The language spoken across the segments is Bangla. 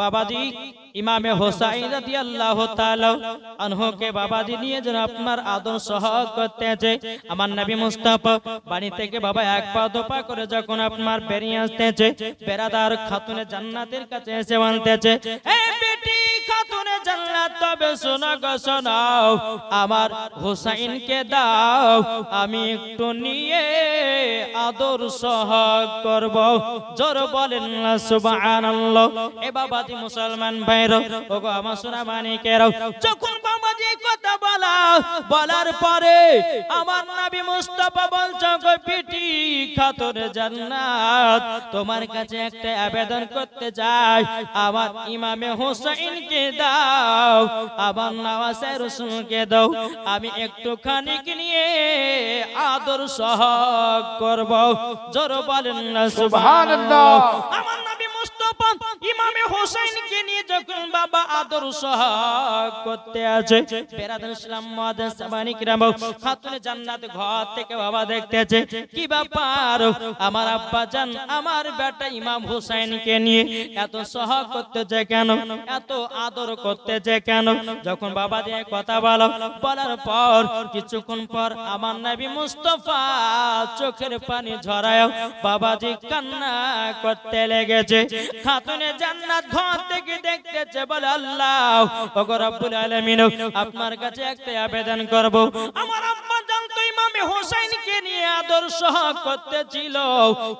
বাবাজি ইমামে হোসাইন রাদিয়াল্লাহু তাআলা আনহু কে বাবাজি নিয়ে যেন আপনার আদর সহগ করতেছে। আমার নবী মুস্তাফা বাড়ি থেকে বাবা এক পা দো পা করে যখন আপনার বেরিয়ে আসতেছে, বেরাদার খাতুনে জান্নাতের কাছে এসে বলতেছে, এ বেটি খাতুনে জান্নাত, তবে শোনো গো শোনাও, আমার হোসাইনকে দাও, আমি একটু নিয়ে আদর সহগ করব। জোর বলেন না সুবহানাল্লাহ। এ বাবাজি মুসলমান ভাইরা, ওগো আমার সোনা মানিকেরাও, যখন বাবাজি কথা বলার পরে আমার নবী মুস্তাফা বলছে, গো বেটি খাতুনে জান্নাত, তোমার কাছে একটা আবেদন করতে চাই, আমার ইমামে হোসাইনকে দাও, আমার নওয়াজে রাসূলকে দাও, আমি একটুখানি নিয়ে আদর সহগ করব। জোর বলেন না সুবহানাল্লাহ। আমার নবী মুস্তাফা ইমামে হোসাইনকে নিয়ে যখন বাবা আদর সহগ করতে আছে, বেরাদার ইসলাম মুআদ্দিস সাবানি কিরাম খাতুনে জান্নাত ঘর থেকে বাবা দেখতেছে, কি ব্যাপার, আমার আব্বা জান আমার বেটা ইমাম হোসাইনকে নিয়ে এত সহগ করতেছে কেন, এত আদর করতেছে কেন? যখন বাবা দিয়ে কথা বলার পর কিছুক্ষণ পর আমার নবী মুস্তাফা চোখের পানি ঝরায় বাবাজি কান্না করতে লেগেছে। খাতুনে জান্নাত ঘর থেকে দেখতেছে, বলে আল্লাহ ওগো রব্বুল আলামিন, আপনার কাছে একটা আবেদন করব, আমার আব্বা জান তো ইমামে হোসাইনকে নিয়ে আদর সহগ করতেছিল,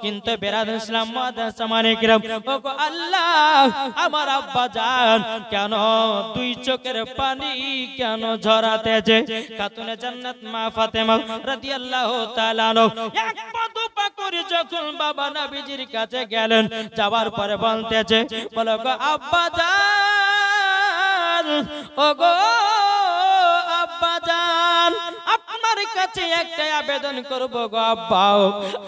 কিন্তু বেরাদার ইসলাম মুআদ্দিস সামানে কিরাম, ওগো আল্লাহ আমার আব্বা জান কেন দুই চোখের পানি কেন ঝরাতেছে? খাতুনে জান্নাত মা ফাতেমা রাদিয়াল্লাহু তাআলা এক পা দু পা করে যখন বাবা নবীজির কাছে গেলেন, যাওয়ার পরে বলতেছে, বলো গো আব্বা জান, ওগো আব্বা জান, আপনার কাছে একটা আবেদন করব গো আব্বা,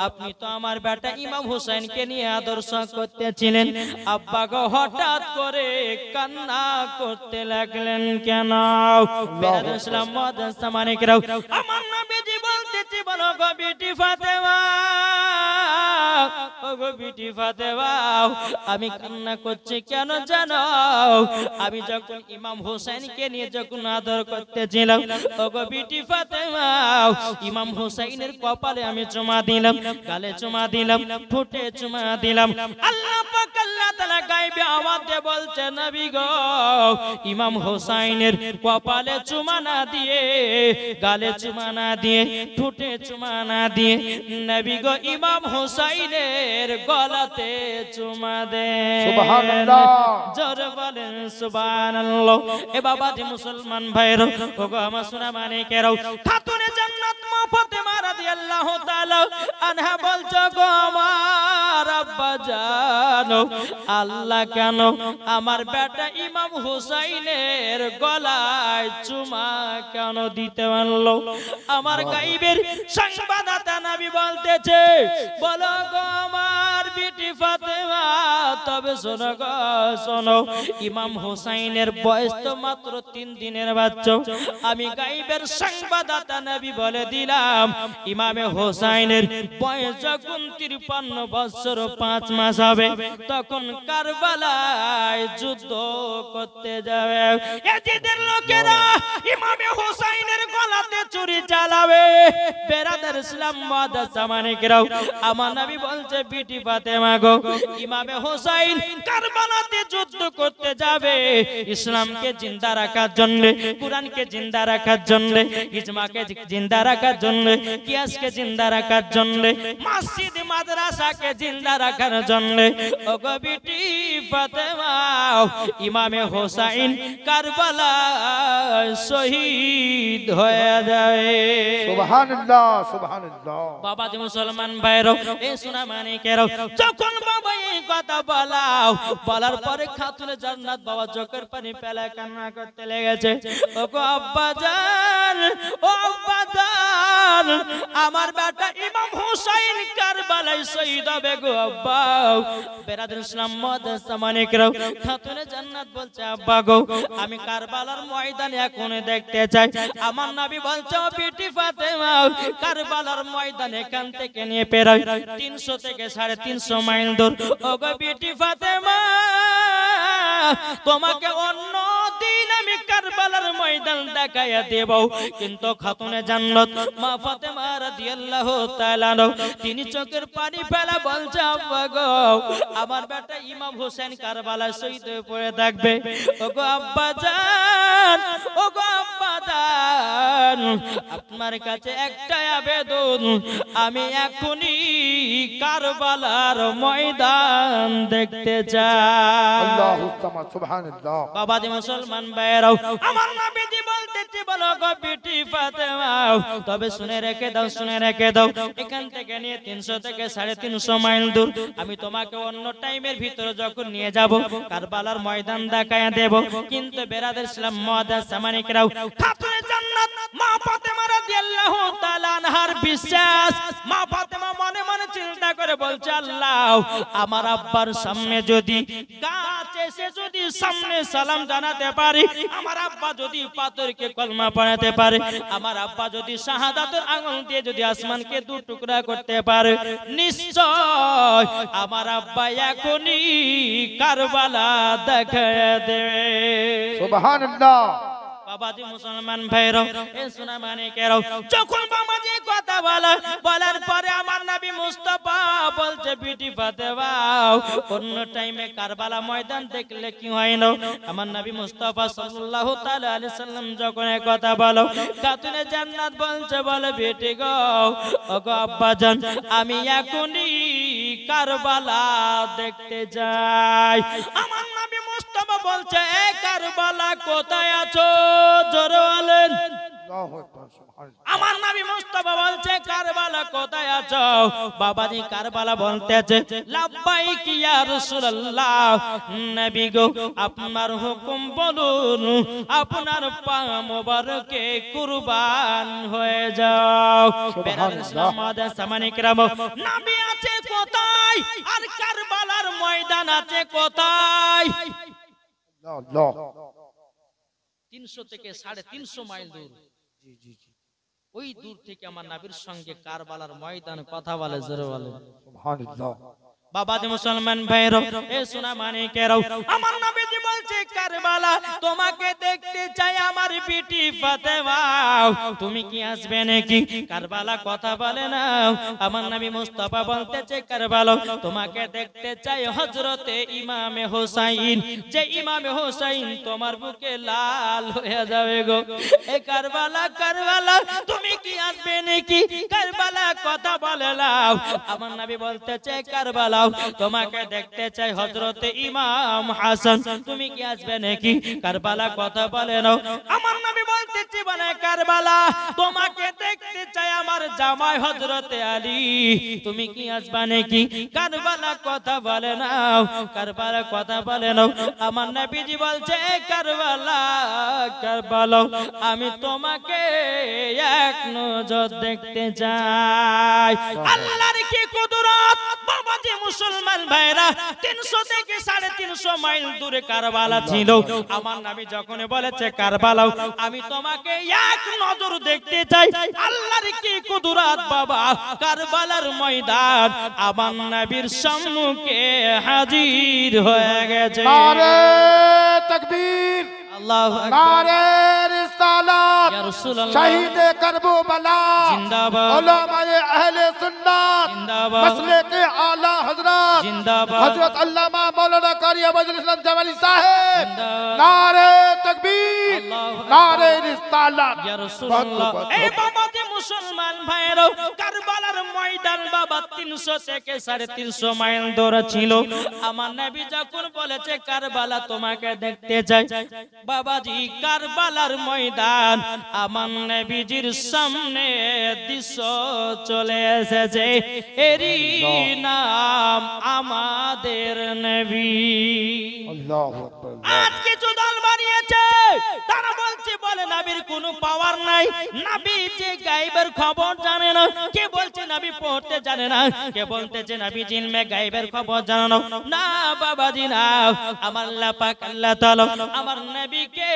আপনি তো আমার বেটা ইমাম হোসেনকে নিয়ে আদর্শ করতেছিলেন, আব্বা গো হঠাৎ করে কান্না করতে লাগলেন কেন? বেরাদার ইসলাম মুআদ্দিস সামানে কিরাম, আমার নবীজি বলতেছে, বলো গো বিটি ফাতেমা, ওগো বিটি ফাতেমা, আমি কান্না করছি কেন জানো? আমি যখন ইমাম হোসেনকে নিয়ে যখন আদর করতেছিলাম, ওগো বিটি ফাতেমা, ইমাম হোসেনের কপালে আমি চুমা দিলাম, গালে চুমা দিলাম, ঠোঁটে চুমা দিলাম। আল্লাহ পাক আল্লাহ তাআলা গায়বে আওয়াজে বলছে, নবী গো ইমাম হোসেনের কপালে চুমা না দিয়ে, গালে চুমা না দিয়ে, ঠোঁটে চুমা না দিয়ে, নবী গো ইমাম হোসেনের গলাতে চুমা দেন। সুবহানাল্লাহ। জোরে বলেন সুবহানাল্লাহ। এ বাবাজি মুসলমান ভাইরা, ওগো আমার সোনা মানিকেরাও, খাতুনে জান্নাত মা ফাতেমা রাদিয়াল্লাহু তাআলা আনহা বলছো, গো আমার আব্বা জান, আল্লাহ কেন আমার বেটা ইমাম হোসেনের গলায় চুমা কেন দিতে পারলো? আমার গায়বের সংবাদদাতা নবী বলতেছে, বলো গো আমার বিটি ফাতেমা, তবে শোনো গো শোনো, ইমাম হোসেনের বয়স তো মাত্র 3 দিনের বাচ্চা, আমি গায়বের সংবাদদাতা নবী বলে দিলাম, ইমামে হোসেনের বয়স যখন 53 বছর 5 মাস হবে, তখন কারবালায় যুদ্ধ করতে যাবে। ইয়াজিদের লোকেরা ইমামে হোসেনের গলাতে ছুরি চালাবে। বেরাদার ইসলাম মুআদ্দিস সামানে কিরাম, আমার নবী বলছে, বিটি ফাতেমা গো, ইমামে হোসেন কারবালাতে যুদ্ধ করতে যাবে ইসলামকে জিন্দা রাখার জন্য, কুরআনকে জিন্দা রাখার জন্য, ইজমাকে জিন্দা রাখার জন্য, কিয়াসকে জিন্দা রাখার জন্য, মসজিদ মাদ্রাসাকে জিন্দা রাখার জন্য। ওগো বিটি ফাতেমা, ইমামে হোসেন কারবালায় শহীদ হয়ে যাবে। সুবহানাল্লাহ সুবহানাল্লাহ। বাবাজি মুসলমান ভাইরা, এই সোনা মানিকেরাও, যখন বাবা এই কথা বলার পরে খাতুনে জান্নাত বাবা চোখের পানি ফেলে কান্না করতে লেগেছে। ওগো আব্বা জান, ও আব্বা জান, আমার বেটা ইমাম হোসেন কারবালায় শহীদ হবে গো আব্বা। বেরাদার ইসলাম মুআদ্দিস সামানে কিরাম, খাতুনে জান্নাত বলছে, আব্বা গো আমি কারবালার ময়দানে এখন দেখতে চাই। আমার নবী বলছে, ও বিটি ফাতেমা, কারবালার ময়দান এখান থেকে নিয়ে প্রায় 300 থেকে 350 মাইল দূর। ওগো বিটি ফাতেমা, তোমাকে অন্য দিন আমি কারবালার ময়দান দেখাইয়া দেব। কিন্তু খাতুনে জান্নাত মা ফাতেমা রাদিয়াল্লাহু তাআলা তিনি চোখের পানি ফেলা বলছে, আব্বা গো, আমার বেটা ইমাম হোসেন কারবালায় শহীদ হয়ে পড়ে থাকবে। ওগো আব্বা জান, ওগো আব্বা জান, আপনার কাছে একটাই আবেদন, আমি এখনই কারবালার ময়দান দেখতে চাই। আল্লাহু সামাদ, সুবহানাল্লাহ। বাবা দি মুসলমান ভাইরাও, আমার নবীজি বলতেছে, বলো গো বিটি ফাতেমা, তবে শুনে রেখে দাও, শুনে রেখে দাও, এখান থেকে নিয়ে 300 থেকে 350 মাইল দূর আমি তোমাকে অন্য টাইমের ভিতরে যখন নিয়ে যাব কারবালার ময়দান দেখায়া দেব। কিন্তু বেরাদের ইসলাম মুআদ্দাস সামানিকরাও, খাতুনে জান্নাত মা ফাতেমা রাদিয়াল্লাহু তাআলা আনহার বিশ্বাস, মা ফাতেমা মনে মনে চিন্তা করে বলছে, আল্লাহ, আমার আব্বার সামনে যদি গাছ এসে যদি সামনে সালাম জানাতে পারি, আমার আব্বা যদি পাথরকে কলমা পড়াতে পারে, আমার আব্বা যদি শাহাদাতের আঙ্গুল দিয়ে যদি আসমানকে দু টুকরা করতে পারে, নিশ্চয় আমার আব্বা এখনই কারবালা দেখায় দেবে। সুবহানাল্লাহ। বাবাজি মুসলমান ভাইরা, এ সোনা মানিকেরা, যখন বাবাজি কথা বলার পরে আমার নবী মুস্তাফা বলছে, বিটি ফাতেমা, অন্য টাইমে কারবালা ময়দান দেখলে কি হয় না? আমার নবী মুস্তাফা সাল্লাল্লাহু তাআলা আলাইহি সাল্লাম যখন এই কথা বলো, খাতুনে জান্নাত বলছে, বলে বেটি গো, ওগো আব্বা জান, আমি এখনই কারবালা দেখতে যাই। আমার নবী মুস্তাফা বলছে, এ কারবালা কোথায় আছো? জোরে বলেন। আল্লাহু আকবার, সুবহানাল্লাহ। আমার নবী মুস্তাফা বলছে, কারবালা কোথায় আছো? বাবাজি কারবালা বলতেছে, লাব্বাইক ইয়া রাসূলুল্লাহ, নবী গো, আপনার হুকুম বলুন, আপনার পা মোবারকে কুরবান হয়ে যাও। বেরাদের সামানিকরাম, নবী আছে কোথায় আর কারবালার ময়দান আছে কোথায়? আল্লাহ। 300 থেকে 350 মাইল দূর। জি জি জি, ওই দূর থেকে আমার নবীর সঙ্গে কারবালার ময়দানে কথা বলে, জোরে বলে সুবহানাল্লাহ। বাবাজি মুসলমান ভাইরা, এ সোনা মানিকেরাও, আমার নবীজি বলছে, কারবালা তোমাকে দেখতে চাই আমার বিটি ফাতেমা, তুমি কি আসবে নাকি? কারবালা কথা বলে না। আমার নবী মুস্তাফা বলতেছে, কারবালা তোমাকে দেখতে চাই হযরতে ইমামে হোসাইন, যে ইমামে হোসাইন তোমার বুকে লাল হয়ে যাবে গো। এ কারবালা, কারবালা তুমি কি আসবে নাকি? কারবালা কথা বলে নাও। আমার নবী বলতেছে, কারবালা তোমাকে দেখতে চাই হযরতে ইমাম হাসান, তুমি কি আসবে নাকি? কারবালা কথা বলে নাও। আমার নবী বলতেছে, বলে কারবালা তোমাকে দেখতে চাই আমার জামাই হযরতে আলী, তুমি কি আসবে নাকি? কারবালা কথা বলে নাও, কারবালা কথা বলে নাও। আমার নবীজি বলছে, কারবালা, কারবালা আমি তোমাকে এক নজর দেখতে চাই। আল্লাহর কি কুদরত! বাবাজি মুসলমান ভাইরা, 300 থেকে 350 মাইল দূরে কারবালা ছিল। আমার নবী যখন বলেছে, কারবালা আমি তোমাকে এক নজর দেখতে চাই, আল্লাহর কি কুদরত বাবা! কারবালার ময়দান আমার নবীর সম্মুখে হাজির হয়ে গেছে। নারে তাকবীর, আল্লাহু আকবার, নারে রিসালাত, ইয়া রাসূলুল্লাহ, শহীদে কারবালা জিন্দাবাদ, উলামায়ে আহলে সুন্নাত, জিন্দাবাদ, মাসলাকে আলা হযরত জিন্দাবাদ, হযরত আল্লামা মাওলানা কারি আবদুল ইসলাম জামালি সাহেব, জিন্দাবাদ, নারে তাকবীর, আল্লাহু আকবার, নারে রিসালাত। ইয়া রাসূলুল্লাহ। এই বাবাজি মুসলমান ভাইরা, কারবালার ময়দান বাবা 300 থেকে 350 মাইল দূরে ছিল। আমার নবী যখন বলেছে, কারবালা তোমাকে দেখতে চাই, বাবাজি কারবালার ময়দান আমার নবীজির সামনে দৃশ্য চলে এসেছে। এরই নাম আমাদের নবী। আল্লাহু আকবার। আজ কিছু দল বানিয়েছে বলছে, তারা বলছে বলে নবীর কোনো পাওয়ার নাই, নবী যে গায়েবের খবর জানে না। কে বলছে নবী পড়তে জানে না, কে বলতেছে নবী জিলমে গায়েবের খবর জানে না। না বাবাজি না, আমার আল্লাহ পাক আল্লাহ তাআলা আমার নবীকে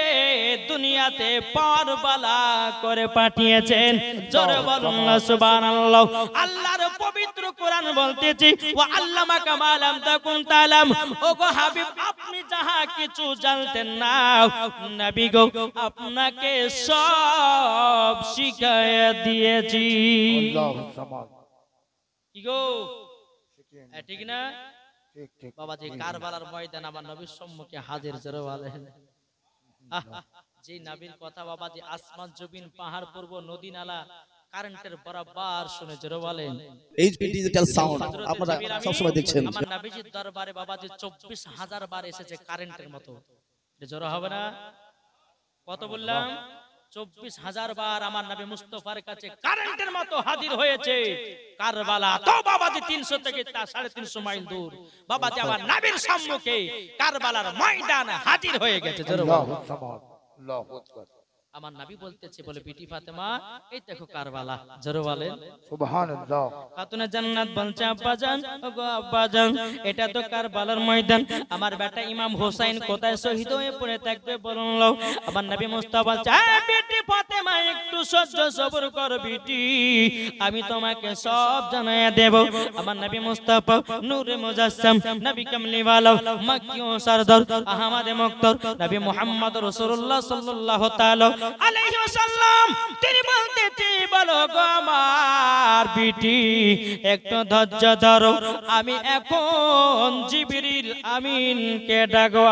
দুনিয়াতে পাওয়ারওয়ালা করে পাঠিয়েছেন। জোরে বলুন না সুবহানাল্লাহ। আল্লাহর পবিত্র কোরআন বলতেছে ওয়া আল্লামাকা মা লাম তাকুন তাআলাম। ওগো হাবিব, আপনি যাহা কিছু জানতেন না, নবী গো আপনাকে সব শিখায়া দিয়েছি। আল্লাহু সামাদ। কি গো ঠিক না ঠিক ঠিক বাবাজি? কারবালার ময়দান আমার নবীর সম্মুখে হাজির। জোরে বলেন যে নবীর কথা বাবাজি আসমান জমিন পাহাড় পর্ব নদী নালা কারেন্টের বরাবর শুনে। জোরে বলেন এইচপি ডিজিটাল সাউন্ড আপনারা সব সময় দেখছেন। আমার নবীজির দরবারে বাবাজি 24,000 বার এসেছে কারেন্টের মতো। জোরে হবে না? কত বললাম? 24,000 বার আমার নবী মুস্তাফার কাছে কারেন্টের মতো হাজির হয়েছে। কারবালা তো বাবাজি 300 থেকে 350 মাইল দূর। বাবাজি আমার নবীর সম্মুখে কারবালার ময়দান হাজির হয়ে গেছে। জোরে বলেন আল্লাহু সামাদ। আল্লাহু আকবার। আমার নবী বলতেছে বলে বিটি ফাতেমা এই দেখো কারবালা। জোরে বলেন সুবহানাল্লাহ। খাতুনে জান্নাত বলছে আব্বাজান, ওগো আব্বাজান এটা তো কারবালার ময়দান। আমার বেটা ইমাম হোসেন কোথায় শহীদ হয়ে পড়ে থাকবে বলুন। আমার নবী মুস্তাফা বলছে এই বিটি ফাতেমা একটু সহ্য সবর কর বিটি, আমি তোমাকে সব জানায়া দেব। আমার নবী মুস্তাফা নূরে মুজাসসাম, নবী কামলিওয়ালা, মক্কি ও সরদার, আহমদ মুক্তার, নবী মুহাম্মদ রাসূলুল্লাহ সাল্লাল্লাহু তাআলা আলাইহি ওয়াসাল্লাম তিনি বলতেছে বলো গো আমার বিটি একটু ধৈর্য ধরো, আমি এখন জিবরিল আমিনকে ডাকবো।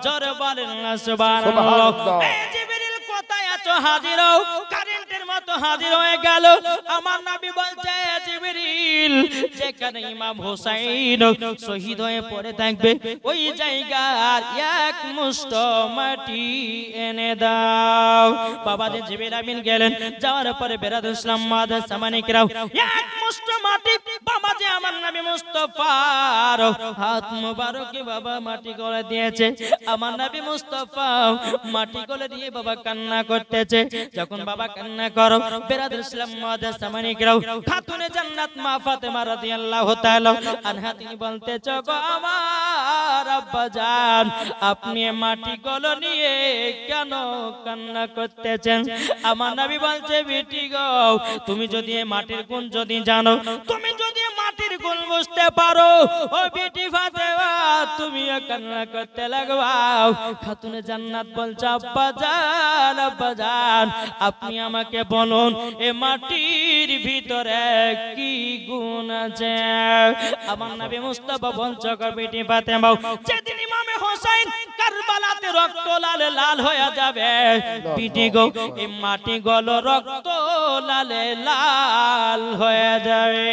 জোরে বলেন না সুবহানাল্লাহ। এই জিবরিল কোথায় আছো? হাজির হও। কারেন্টের মতো হাজির হয়ে গেল। আমার নবী বলছে জিবরিল যেখানে ইমাম হোসেন শহীদ হয়ে পড়ে থাকবে ওই জায়গার এক মুষ্ঠ মাটি এনে দাও। বাবাজি জিবরিল আমিন গেলেন, যাওয়ার পরে বেরাদুল ইসলাম মাদার সামানিকরাও এক মুষ্ঠ মাটি বাবাজি আমার নবী মুস্তাফার হাত মোবারকে বাবা মাটি করে দিয়েছে। আমার নবী মুস্তাফা মাটি করে দিয়ে বাবা কান্না করতেছে। যখন বাবা কান্না করো বেরাদুল ইসলাম মাদার সামানিকরাও খাতুনে জান্নাত মা ফাতেমা রাদিয়াল্লাহু তাআলা আনহা তিনি বলতেছে গো আমার আব্বা জান, আপনি মাটি গুলো নিয়ে কেন কান্না করতেছেন? আমার নবী বলছে বেটি গো তুমি যদি এই মাটির গুণ যদি জানো, তুমি যদি মাটির গুণ বুঝতে পারো, ও বেটি ফাতেমা তুমি কান্না করতে লাগবা। খাতুনে জান্নাত বলছে আব্বা জান, আব্বা জান আপনি আমাকে বলুন এ মাটির ভিতরে কি গুণ আছে? আমার নবী মুস্তাফা বলছে গো বেটি ফাতেমা যেদিন ইমামে হোসেন কারবালাতে রক্ত লালে লাল হয়ে যাবে বিটি গো এই মাটি গুলো রক্ত লালে লাল হয়ে যাবে।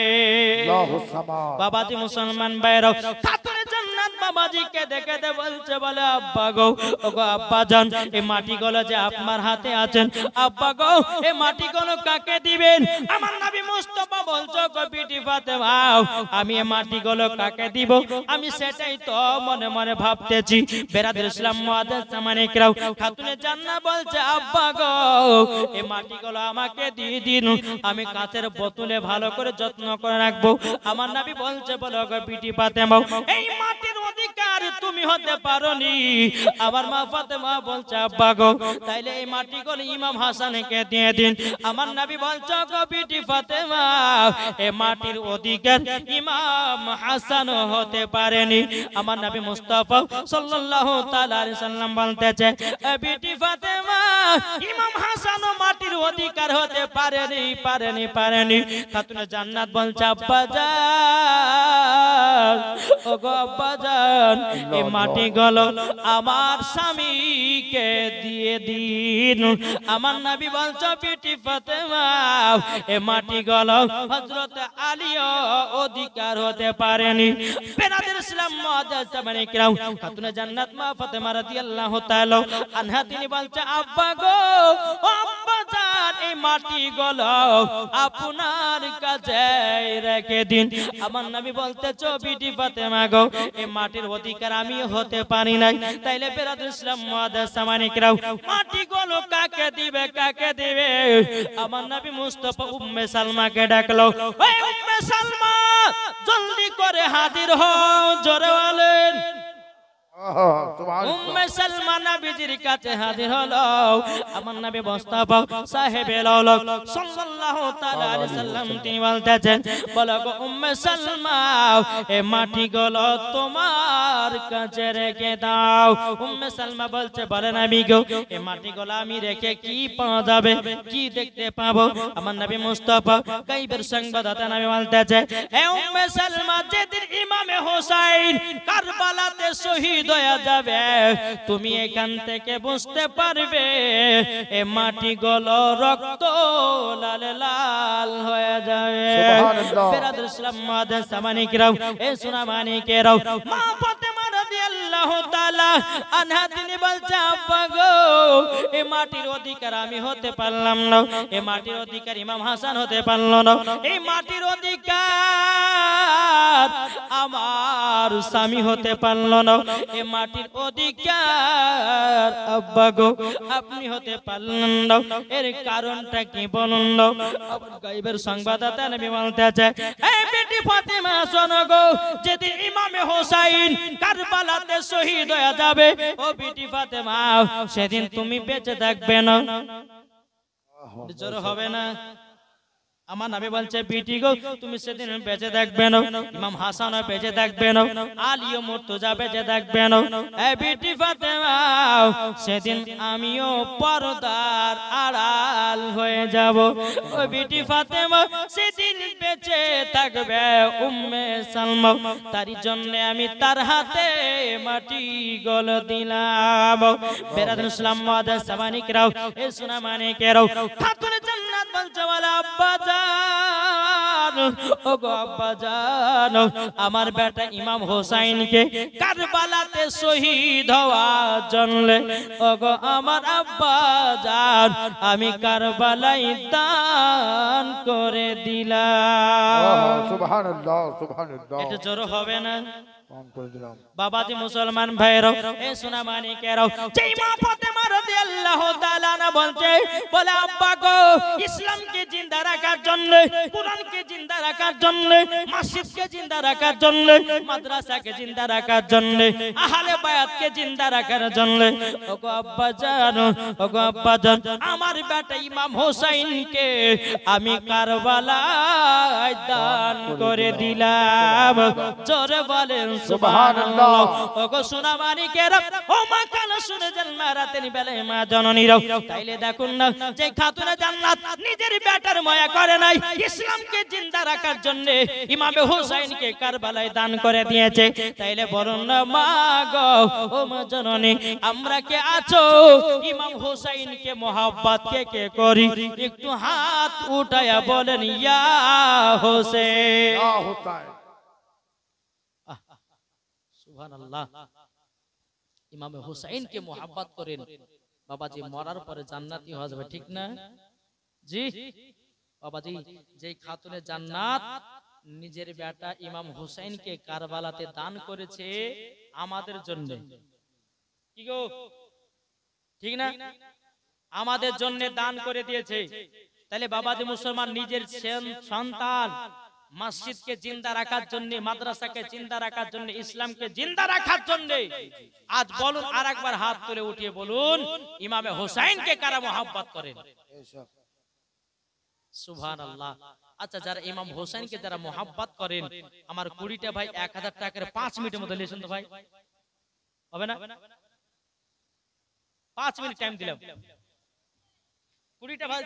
আল্লাহু সামাদ। বাবাজি মুসলমান ভাইরাও খাতুনে জান্নাত বাবাজিকে দেখে দে বলছে বলে আব্বা গো, ওগো আব্বা জান এই মাটি গুলো যে আপনার হাতে আছেন, আব্বা গো এই মাটি গুলো কাকে দিবেন? আমার নবী মুস্তাফা বলছে গো বিটি ফাতেমা আমি এই মাটি গুলো কাকে দিব আমি সেটাই তো মনে মনে ভাবতেছি। বেরাদুল ইসলাম মুআদ্দাস সামানিকরাও খাতুনে জান্নাত বলছে আব্বা গো এই মাটি গুলো আমাকে দিয়ে দিন, আমি কাচের বোতলে ভালো করে যত্ন করে রাখবো। আমার নবী বলছে বলো গো বিটি ফাতেমা এই মাটির অধিকার তুমি হতে পারোনি। আমার মা ফাতেমা বলছে আব্বা গো তাইলে এই মাটি গুলো ইমাম হাসানকে দিয়ে দিন। আমার নবী বলছে গো বিটি ফাতেমা এই মাটির অধিকার ইমাম হাসান হতে পারেনি। আমার নবী মুস্তাফা সাল্লাল্লাহু তাআলা আলাইহি সাল্লাম বলতেছে বিটি ফাতেমা ইমাম হাসান মাটির অধিকার হতে পারেনি পারেনি পারেনি। খাতুনে জান্নাত বলছে আব্বা জান, ওগো আব্বা জান এই মাটি গুলো আমার স্বামীকে দিয়ে দিন। আমার নবী বলছে বিটি ফাতেমা এই মাটি গুলো হযরত আলীও অধিকার হতে পারেনি। বেরাদুল ইসলাম মুআদ্দাস সামানিকরাও খাতুনে জান্নাত মা ফাতেমা রাদিয়াল্লাহু তাআলা আনহা তিনি বলছে আব্বা গো ও আব্বা জান এই মাটি গুলো আপনার কাছে রেখে দিন। আমার নবী বলতেছো বিটি ফাতেমা গো এই মাটির অধিকার আমি হতে পারি নাই, তাইলে বেরাদুল ইসলাম মুআদ্দাস সামানিকরাও মাটি গুলো কাকে দিবে কাকে দিবে? আমার নবী মুস্তাফা উম্মে সালমাকে ডাকলো, ওই উম্মে সালমা জলদি করে হাজির হও, জোরে বলেন। উম্মে সালমা নবীজির কাছে হাজির হলো। আমার নবী মুস্তাফা সাহেবে লাউলাক সাল্লাল্লাহু তাআলা আলাইহি সাল্লাম তিনি বলতেছেন, বলো গো উম্মে সালমা এই মাটিগুলো তোমার কাছে রেখে দাও। উম্মে সালমা বলছে, বলেন নবী গো এই মাটিগুলো আমি রেখে কি পাওয়া যাবে, কি দেখতে পাবো? আমার নবী মুস্তাফা গায়বের সংবাদদাতা নবী বলতেছে, হে উম্মে সালমা যেদিন ইমামে হোসেন কারবালাতে শহীদ হয়ে যাবে তুমি এখান থেকে বুঝতে পারবে এই মাটিগুলো রক্ত লাল লাল হয়ে যাবে। বেরাদুল ইসলাম মুআদ্দাস সামানিকরাও এই সোনা মানিকেরাও মা ফাতেমা রাদিয়াল্লাহু তাআলা আনহা তিনি বলছে, আব্বা গো এই মাটির অধিকার আমি হতে পারলাম না, এই মাটির অধিকার ইমাম হাসান হতে পারল না, এই মাটির অধিকার আমার স্বামী হতে পারল না, এই মাটির অধিকার আব্বা গো আপনি হতে পারলেন না, এর কারণটা কি বলুন না? গায়বের সংবাদদাতা নবী বলতেছে, এই বেটি ফাতেমা শোনো গো যেদিন ইমামে হোসেন কারবালাতে শহীদ হয়ে যাবে ও বেটি ফাতেমা সেদিন তুমি বেঁচে থাকবে না, জোর হবে না? আমার নবী বলছে, বিটি গো তুমি সেদিন বেঁচে থাকবে না, ইমাম হাসান বেঁচে থাকবে না, আলী ও মুর্তজা বেঁচে থাকবে না, এই বিটি ফাতেমা সেদিন আমিও পর্দার আড়াল হয়ে যাব। ওই বিটি ফাতেমা সেদিন বেঁচে থাকবে উম্মে সালমা, তার জন্য আমি তার হাতে মাটি গল দিলাম। বেরাদুল ইসলাম মুআদ্দাস সামানিকরাও এ সোনা মানিকেরাও খাতুনে জান্নাত বলছে, ওয়ালা আব্বা জান ও গো আব্বা জান আমার বেটা ইমাম হোসেনকে কারবালাতে শহীদ হওয়ার জন্য ও গো আমার আব্বা জান আমি কারবালায় দান করে দিলাম। সুবহানাল্লাহ সুবহানাল্লাহ, এটা জোর হবে না? বাবাজি মুসলমান ভাইরাও এ সোনা মানিকেরাও যেই মা ফাতেমা রাদিয়াল্লাহু তাআলা আনহা বলছে, বলে আব্বা গো ইসলামকে জিন্দা রাখার জন্য, কুরআনকে জিন্দা রাখার জন্য, মসজিদকে জিন্দা রাখার জন্য, মাদ্রাসাকে জিন্দা রাখার জন্য, আহলে বায়াতকে জিন্দা রাখার জন্য ওগো আব্বা জান ওগো আব্বা জান আমার বেটা ইমাম হোসেনকে আমি কারবালায় দান করে দিলাম। জোরে বলেন সুবহানাল্লাহ। ওগো সোনা মানিকেরা ও মা কান শুনে যান মা রাতের বেলায় মা জননীরাও, তাইলে দেখুন না যে খাতুনে জান্নাত নিজের বেটার মায়া করে নাই, ইসলামকে জিন্দা রাখার জন্য ইমামে হোসেনকে কারবালায় দান করে দিয়েছে, তাইলে বলুন না মা গো ও মা জননী আমরা কে আছো ইমাম হোসেনকে মোহাব্বত কে কে করি? একটু হাত উঠায়া বলেন ইয়া হোসেন। সুবহানাল্লাহ। ইমামে হোসেনকে মোহাব্বত করেন, বাবাজি মরার পরে জান্নাতি হওয়া যাবে, ঠিক না? জি বাবাজি, যেই খাতুনে জান্নাত নিজের বেটা ইমাম হোসেনকে কারবালাতে দান করেছে আমাদের জন্য, কি গো ঠিক না? আমাদের জন্য দান করে দিয়েছে, তাহলে বাবাজি মুসলমান নিজের সন্তান মসজিদকে জিন্দা রাখার জন্য, মাদ্রাসাকে জিন্দা রাখার জন্য, ইসলামকে জিন্দা রাখার জন্য আজ বলুন, আরেকবার হাত তুলে উঠিয়ে বলুন ইমামে হোসেনকে কারা মোহাব্বত করেন? সুবহানাল্লাহ। আচ্ছা যারা ইমাম হোসেনকে যারা মোহাব্বত করেন, আমার 20টা ভাই 1000 টাকার 5 মিনিটের মধ্যে লিখুন তো ভাই, হবে না? 5 মিনিট টাইম দিলাম, 20টা ভাই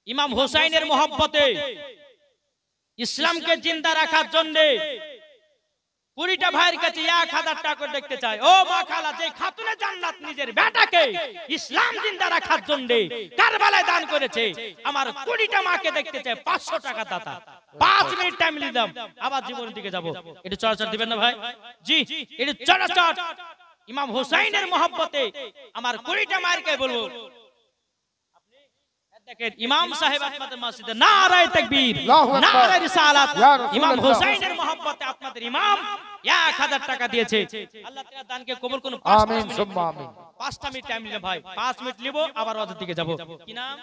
ইমাম হোসেনের মোহাব্বতে ইসলামকে জিন্দা রাখার জন্য 20টা ভাইয়ের কাছে 1000 টাকা দেখতে চাই। ও মা খালা, যে খাতুনে জান্নাত নিজের বেটাকে ইসলাম জিন্দা রাখার জন্য কারবালায় দান করেছে, আমার 20টা মাকে দেখতে চাই 500 টাকা দাতা। 5 মিনিট টাইম নিলাম, আবার জীবনের দিকে যাব। এটা চর্চা দিবেন না ভাই? জি, এটা চর্চা। ইমাম হোসেনের মোহাব্বতে আমার 20টা মায়েরকে বলবো দেখেন ইমাম সাহেব আপনাদের মসজিদে নারায়ে তাকবীর, আল্লাহু আকবার। নারায়ে রিসালাত, ইয়া রাসূলুল্লাহ। ইমাম হোসেনের মহব্বতে আপনাদের ইমাম 1000 টাকা দিয়েছে। আল্লাহ তাআলা দানকে কবুল করুন। আমিন সুম্মা আমিন। 5টা মিনিট টাইম নিলে ভাই, 5 মিনিট নিব, আবার ওদের দিকে যাব। কি নাম?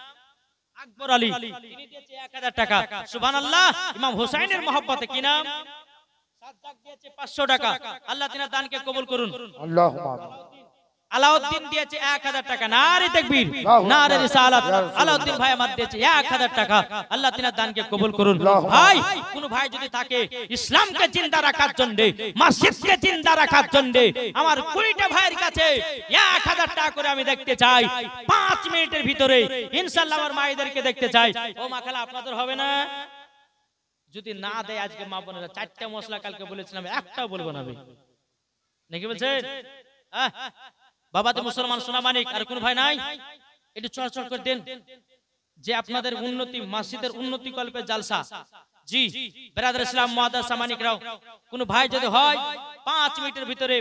আকবর আলী, তিনি দিয়েছে 1000 টাকা। সুবহানাল্লাহ। ইমাম হোসেনের মহব্বতে কি নাম? সাজ্জাদ দিয়েছে 500 টাকা। আল্লাহ তাআলা দানকে কবুল করুন। আল্লাহুম্মা আমিন। আলাউদ্দিন দিয়েছে 1000 টাকা। নারে তাকবীর, নারে রিসালাত। আলাউদ্দিন ভাই আমার দিয়েছে 1000 টাকা। আল্লাহ তাআলা দানকে কবুল করুন। ভাই, কোন ভাই যদি থাকে ইসলামকে জিন্দা রাখার জন্য, মসজিদকে জিন্দা রাখার জন্য, আমার 20টা ভাইয়ের কাছে 1000 টাকা করে আমি দেখতে চাই 5 মিনিটের ভিতরে। ইনশাআল্লাহ আমার মায়েদেরকে দেখতে চাই। ও মা খালা আপনাদের হবে না? যদি না দেয় আজকে মা বোনেরা 4টা মশলা কালকে বলেছিলাম, একটাও বলবো না আমি। নাকি বলছেন? বাবা তো মুসলমান সোনা মানিক, আর কোন ভাই নাই? একটু চড়চড় করে দেন যে আপনাদের উন্নতি, মসজিদের উন্নতি কল্পে জালসা। জি ব্রাদার ইসলাম মুআদ্দাস মানিকরাও, কোন ভাই যদি হয় 5 মিনিটের ভিতরে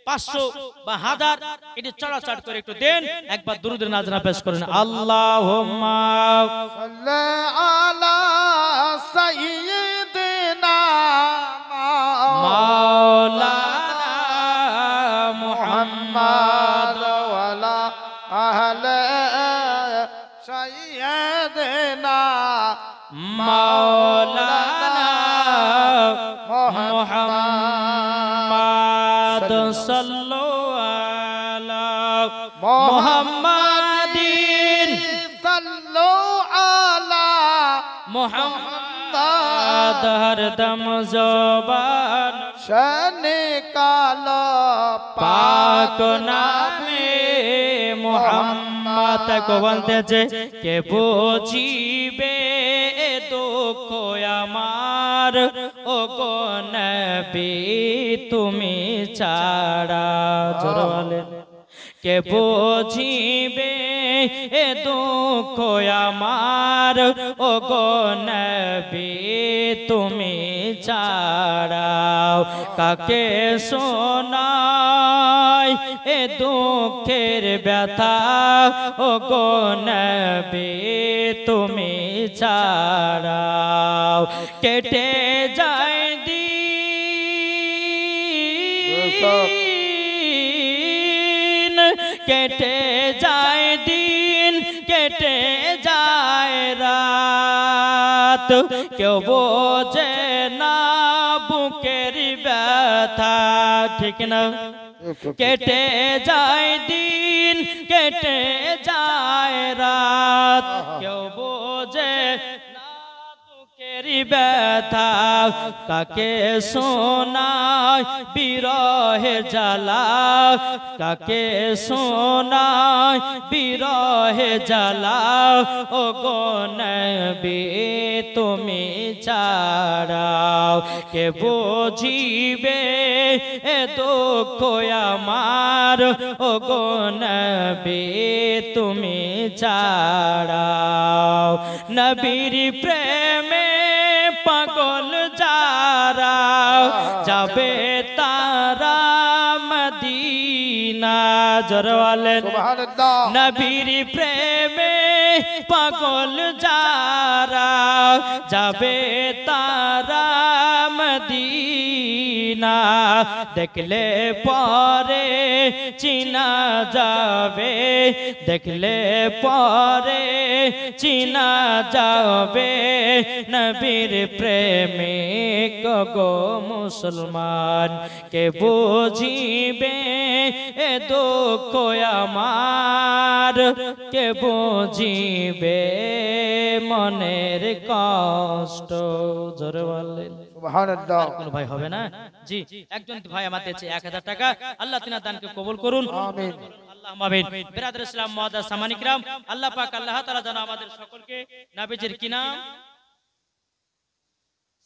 500 বা 1000 একটু চড়চড় করে একটু দেন। একবার দুরূদের নাজরা পেশ করেন। আল্লাহুম্মা সাল্লি আলা সাইয়্যিদিনা মাওলানা মুহাম্মদ ওয়া আলা আহলি সাইয়্যিদিনা মাওলানা মুহাম্মদ সাল্লাল্লাহু আলা মুহাম্মাদিন সাল্লু আলা মুহাম্মদ হরদম জবান শানে কালা পাক নামে মুহাম্মদ কো বলতেছে কে বুঝিবে দুঃখ আমার, ও গো নবী তুমি ছাড়া। জোরে বলেন। কে বুঝিবে এ দুঃখ আমার, ও গো নবী তুমি ছাড়াও। কাকে শোনাই এ দুঃখের ব্যথা, ও গো নবী তুমি ছাড়াও। কেটে যায় দিন, কেটে যায় দিন, কেটে যায় রাত, কেউ বোঝে না বুকের ব্যথা। ঠিক না? কেটে যায় দিন, কেটে যায় রাত, কেউ বোঝে না দুঃখের ব্যথা। কাকে শোনায় বিরহে জ্বালা, কাকে শোনায় বিরহে জ্বালা, ও গো নবী তুমি ছাড়াও। কে বুঝিবে এ দুঃখ আমার, ও গো নবী তুমি ছাড়াও। নবীর প্রেমে পাগল যারা, যাবে তারা মদিনা। জোরে বলেন। সুবহানাল্লাহ। নবীর প্রেমে পাগল যারা, যাবে তারা মদিনা। দেখলে পরে চিনা যাবে, দেখলে পরে চিনা যাবে, নবীর প্রেমিক গো মুসলমান। কে বুঝিবে এ দুঃখ আমার, কে বুঝিবে মনের কষ্ট। জোরে বলেন। সুবহানাল্লাহ। কোন ভাই হবে না? জি একজন ভাই আমার দিয়েছে 1000 টাকা। আল্লাহ তিনার দানকে কবুল করুন। আমিন। আল্লাহুম্মা আমিন। বিরাদর ইসলাম মুআদ্দাস সামানিক রাম, আল্লাহ পাক আল্লাহ তাআলা যেন আমাদের সকলকে নবীজির কি নাম?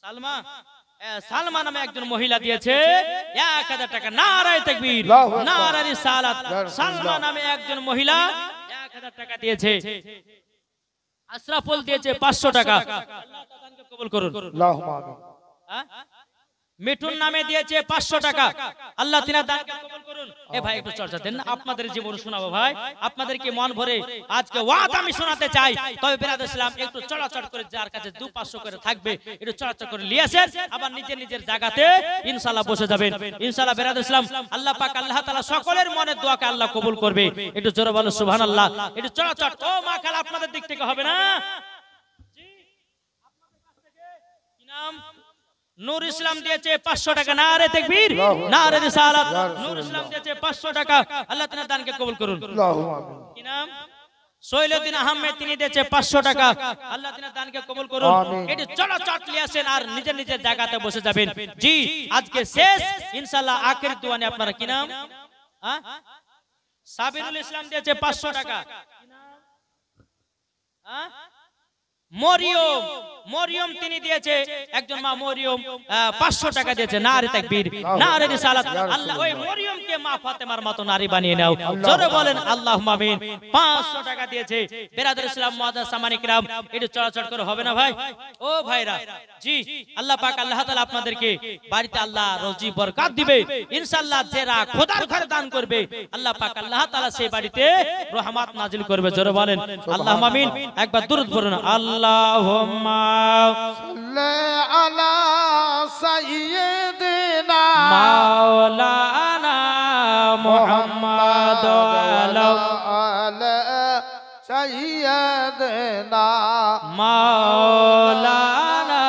সালমা। সালমা নামে একজন মহিলা দিয়েছে 1000 টাকা। নারায়ে তাকবীর, নারায়ে রিসালাত। সালমা নামে একজন মহিলা 1000 টাকা দিয়েছে। আশরাফুল দিয়েছে 500 টাকা। আল্লাহ তাআলা দানকে কবুল করুন। আল্লাহুম্মা আমিন। মিঠুন নামে দিয়েছে 500 টাকা। আল্লাহ তিনার দানকে কবুল করুন। এ ভাই একটু চর্চা দেন না, আপনাদের জীবন শোনাবো ভাই, আপনাদেরকে মন ভরে আজকে ওয়াজ আমি শোনাতে চাই। তবে বিরাদর ইসলাম একটু চলাচল করে, যার কাছে 2-500 করে থাকবে একটু চলাচল করে নিয়ে আসেন, আবার নিজের নিজের জায়গাতে ইনশাআল্লাহ বসে যাবেন। ইনশাআল্লাহ বিরাদর ইসলাম আল্লাহ পাক আল্লাহ তাআলা সকলের মনের দোয়াকে আল্লাহ কবুল করবে। একটু জোরে বলো সুবহানাল্লাহ। একটু চলাচল। ও মা খালা আপনাদের দিক থেকে হবে না? কি নাম? নূর ইসলাম দিয়েছে 500 টাকা। নারে তাকবীর, নারে রিসালাত। নূর ইসলাম দিয়েছে 500 টাকা। আল্লাহ তাআলা দানকে কবুল করুন। আল্লাহুম্মা আমিন। কি নাম? সৈয়দুদ্দিন আহমেদ, তিনি দিয়েছে 500 টাকা। আল্লাহ তাআলা দানকে কবুল করুন। এটি চলাচল নিয়ে আসেন আর নিজের নিজের জায়গাতে বসে যাবেন। জি, আজকে শেষ ইনশাআল্লাহ আখের দোয়ানে আপনারা কি নাম? হ্যাঁ, সাবিরুল ইসলাম দিয়েছে 500 টাকা। হ্যাঁ, মরিয়ম, মরিয়ম তিনি দিয়েছে, একজন মা মরিয়ম 500 টাকা দিয়েছে। নারে তাকবীর, নারে রিসালাত। আল্লাহ ওই মরিয়মকে মা ফাতেমার মতো নারী বানিয়ে নাও। জোরে বলেন আল্লাহুম্মা আমিন। 500 টাকা দিয়েছে। বিরাদর ইসলাম মুআজ্জাজ সামানি কিরাম, একটু চলাচল করে হবে না ভাই? ও ভাইরা, জি আল্লাহ পাক আল্লাহ তাআলা আপনাদেরকে বাড়িতে আল্লাহ রোজি বরকত দিবে ইনশাআল্লাহ। যারা খোদার ঘরে দান করবে আল্লাহ পাক আল্লাহ তাআলা সেই বাড়িতে রহমত নাজিল করবে। জোরে বলেন আল্লাহুম্মা আমিন। একবার দুরূদ পড়ুন। আল্লাহুম্মা সাল্লি আলা সাইয়্যিদিনা মাওলানা মুহাম্মদ আলা সাইয়্যিদিনা মাওলানা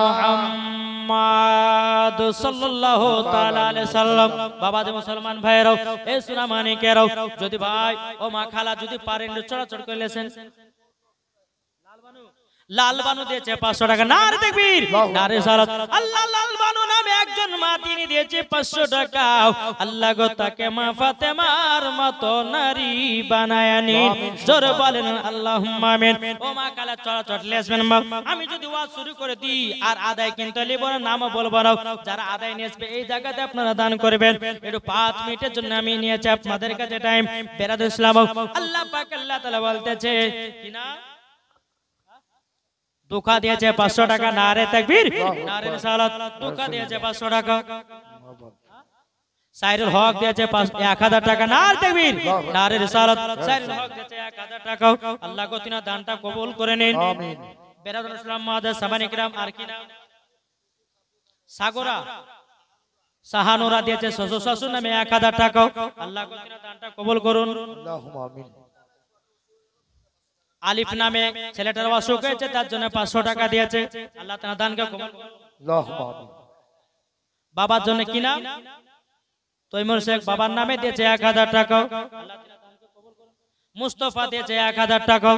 মুহাম্মদ সাল্লাল্লাহু তাআলা আলাইহি সাল্লাম। বাবা যে মুসলমান ভাইরাও, এই সুনামানিকেরাও, যদি ভাই ও মা খালা যদি পারেন চলাচল করে লেছেন। লালবানু দিয়েছে 500 টাকা। নারে তাকবীর, নারে সালাত। আল্লাহ লালবানু নামে একজন মা, তিনি দিয়েছে 500 টাকা। আল্লাহ গো তাকে মা ফাতেমার মতো নারী বানায় নিন। জোরে বলেন আল্লাহুম্মা আমিন। ও মা খালা চলাচল লেছবেন। আমি যদি ওয়াজ শুরু করে দিই আর আদায় কিন্তু লিব না, নামও বলবো না। যারা আদায় নিয়েছে এই জায়গাতে আপনারা দান করবেন। একটু 5 মিনিটের জন্য আমি নিয়েছি আপনাদের কাছে টাইম। বিরাদর ইসলাম আল্লাহ পাক আল্লাহ তাআলা বলতেছে কি না, ধোঁকা দিয়েছে 500 টাকা। নারে তাকবীর, নারে রিসালাত। ধোঁকা দিয়েছে 500 টাকা। সাইরুল হক দিয়েছে 1000 টাকা। নারে তাকবীর, নারে রিসালাত। সাইরুল হক দিয়েছে 1000 টাকা। আল্লাহ গো তিনা দানটা কবুল করে নিন। আমিন। বিরাদর ইসলাম মুআজ্জাজ সামানি কিরাম। আর কি নাম? সাগরা সাহানুরা দিয়েছে 600 নামে 1000 টাকা। আল্লাহ গো তিনা দানটা কবুল করুন। আল্লাহুম্মা আমিন। আলিফ নামে ছেলেটার অসুখ হয়েছে, তার জন্য 500 টাকা দিয়েছে। আল্লাহ তাআলা দানকে কবুল করুন। আল্লাহুম্মা আমিন। বাবার জন্য কি নাম? তৈমুর শেখ, বাবার নামে দিয়েছে 1000 টাকা। আল্লাহ তাআলা দানকে কবুল করুন। মুস্তাফা দিয়েছে 1000 টাকা।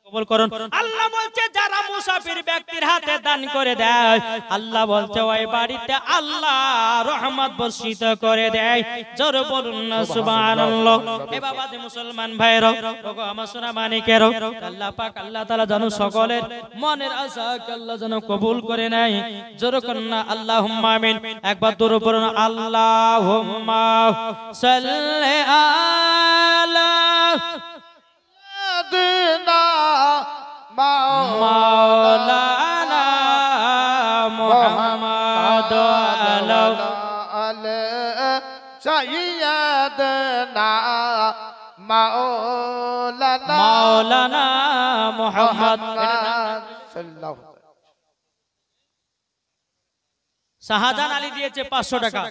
কবুল করুন। আল্লাহ বলছে যারা মুসাফির ব্যক্তির হাতে দান করে দেয়, আল্লাহ বলছে ওই বাড়িতে আল্লাহ রহমত বর্ষিত করে দেয়। জোরে বলুন না সুবহানাল্লাহ। এ বাবা যে মুসলমান ভাইরা, ওগো আমার সোনা মানিকেরা, আল্লাহ পাক আল্লাহ তাআলা যেন সকলের মনের আশাকে আল্লাহ যেন কবুল করে নেয়। জোরে করুন না আল্লাহুম্মা আমিন। একবার দরুদ পড়ুন। আল্লাহুম্মা সাল্লি আলা সাইয়্যিদিনা মাওলানা মুহাম্মদ আলা সাইয়্যিদিনা মাওলানা মুহাম্মদ। সাল্লাল্লাহু। শাহজাহান আলী দিয়েছে 500 টাকা।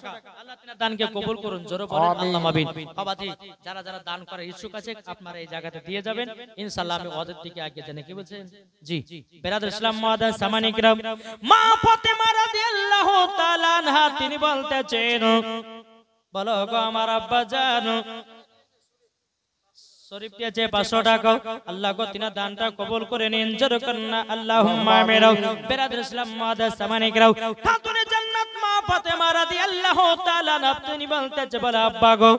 আল্লাহ তাআলা দানকে কবুল করুন। জোরে বলেন আল্লাহুম্মা আমিন। বাবাজি যারা যারা দান করার ইচ্ছুক আছে আপনারা এই জায়গাতে দিয়ে যাবেন ইনশাআল্লাহ। আমি ওদের দিকে আগে জানি কি বলছেন। জি বিরাদর ইসলাম মুআজ্জাজ সামানি কিরাম, মা ফাতেমা রাদিয়াল্লাহু তাআলা আনহা তিনি বলতেছেন, বলো গো আমার আব্বা জান শরীফ দিয়েছে 500 টাকা। আল্লাহ গো তিনা দানটা কবুল করে নিন। জোরে করুন না আল্লাহুম্মা আমিন। বিরাদর ইসলাম মুআজ্জাজ সামানি কিরাম, খাতুনে জান্নাত মা ফাতেমা রাদিয়াল্লাহু তাআলা আনহা তিনি বলতেছে, বলে আব্বা গো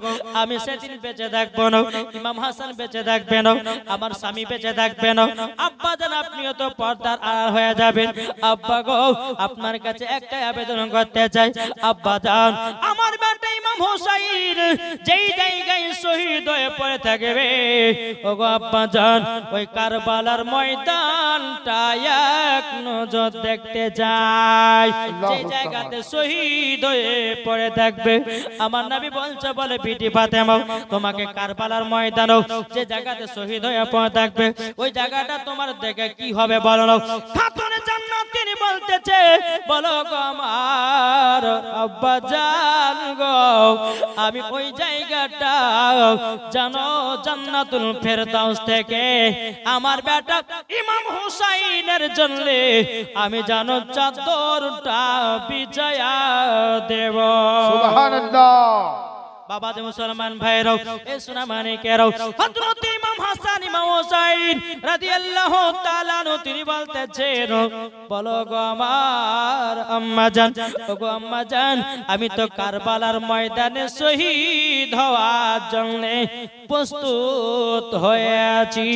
আমি সেদিন বেঁচে থাকবো না, ইমাম হাসান বেঁচে থাকবে না, আমার স্বামী বেঁচে থাকবে না। আব্বা জান আপনিও তো পর্দার আড়াল হয়ে যাবেন। আব্বা গো আপনার কাছে একটা আবেদন করতে চাই। আব্বা জান আমার বেটা ইমাম হোসাইন যেই জায়গায় শহীদ হয়ে পড়ে থাকবে ওগো আব্বা জান ওই কারবালার ময়দানটা এক নজর দেখতে যায় যে জায়গাতে শহীদ হয়ে পড়ে থাকবে আমার নবী বলছে বলে বিটি ফাতেমা তোমাকে কারবালার ময়দানও যে জায়গাতে শহীদ হয়ে পড়ে থাকবে ওই জায়গাটা তোমার দেখে কি হবে বলো না খাতুনে জান্নাত তিনি বলতেছে বলো গো আমার আব্বা জান গো আমি ওই জায়গাটা জানো জান্নাতুল ফেরদাউস থেকে আমার বেটা ইমাম হুসাইনের জন্য আমি জানো চাদরটা বিছায়া দেব সুবহানাল্লাহ। বাবা দে মুসলমান ভাইরাও এ সোনা মানিকেরাও হযরত ইমাম হাসান ইমাম হুসাইন রাদিয়াল্লাহু তাআলা আনহু তিনি বলতেছেন বলো গো আমার আম্মা জান ও গো আম্মা জান আমি তো কারবালার ময়দানে শহীদ হওয়ার জন্য প্রস্তুত হয়ে আছি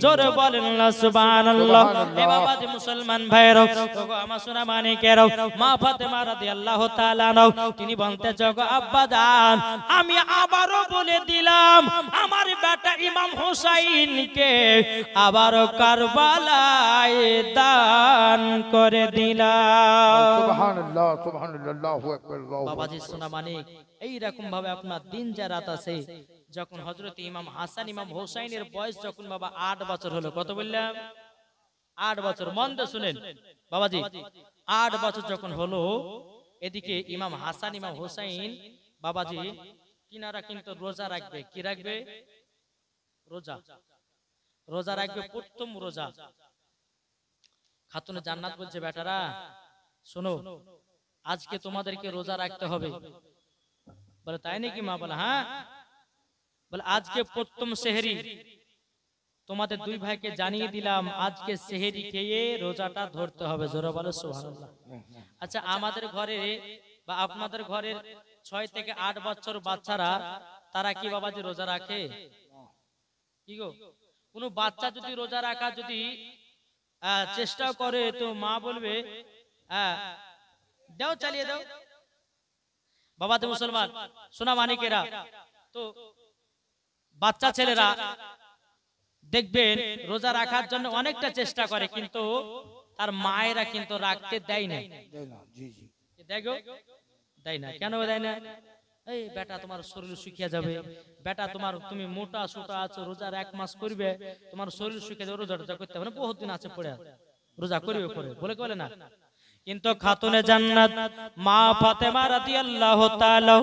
জোরে বলেন না সুবহানাল্লাহ। এ বাবা দে মুসলমান ভাইরাও ও গো আমার সোনা মানিকেরাও মা ফাতেমা রাদিয়াল্লাহু তাআলা আনহা তিনি বলতেছেন গো আব্বা জান আমি আবারও বলে দিলাম আমার বেটা ইমাম হুসাইনকে আবারও কারবালায় দান করে দিলাম সুবহানাল্লাহ সুবহানাল্লাহ আল্লাহু আকবার আল্লাহু বাবাজি সোনা মানিক এই রকম ভাবে আপনার দিন যা রাত আছে যখন হযরত ইমাম হাসান ইমাম হুসাইনের বয়স যখন বাবা 8 বছর হলো কত বললাম 8 বছর মন দিয়ে শুনেন বাবাজি 8 বছর যখন হলো এদিকে ইমাম হাসান ইমাম হুসাইন বাবাজি কিনারা কিন্তু রোজা রাখবে কি রাখবে রোজা রোজা রাখবে প্রথম রোজা খাতুনে জান্নাত বলছে বেটারা শোনো আজকে তোমাদেরকে রোজা রাখতে হবে বলে তাই নাকি মা বলে হ্যাঁ বলে আজকে প্রথম সেহরি তোমাদের দুই ভাইকে জানিয়ে দিলাম আজকে সেহরি খেয়ে রোজাটা ধরতে হবে জোরে বলো সুবহানাল্লাহ। আচ্ছা আমাদের ঘরে বা আপনাদের ঘরের 6 থেকে 8 বছর বাচ্চারা তারা কি বাবাজি রোজা রাখে কি গো কোন বাচ্চা যদি রোজা রাখা যদি চেষ্টা করে তো মা বলবে দাও চালিয়ে দাও বাবা তো মুসলমান সোনা মানিকেরা তো বাচ্চা ছেলেরা দেখবেন রোজা রাখার জন্য অনেকটা চেষ্টা করে কিন্তু তার মায়েরা কিন্তু রাখতে দেয় না জি জি দেখো দেয় না কেন দেয় না এই বেটা তোমার শরীর শুকিয়ে যাবে বেটা তোমার তুমি মোটা সোটা আছো রোজার 1 মাস করবে তোমার শরীর শুকিয়ে যাবে রোজা করতে হবে না বহুত দিন আছে পড়ে রোজা করবে পরে বলে না কিন্তু খাতুনে জান্নাত মা ফাতেমা রাদিয়াল্লাহু তাআলা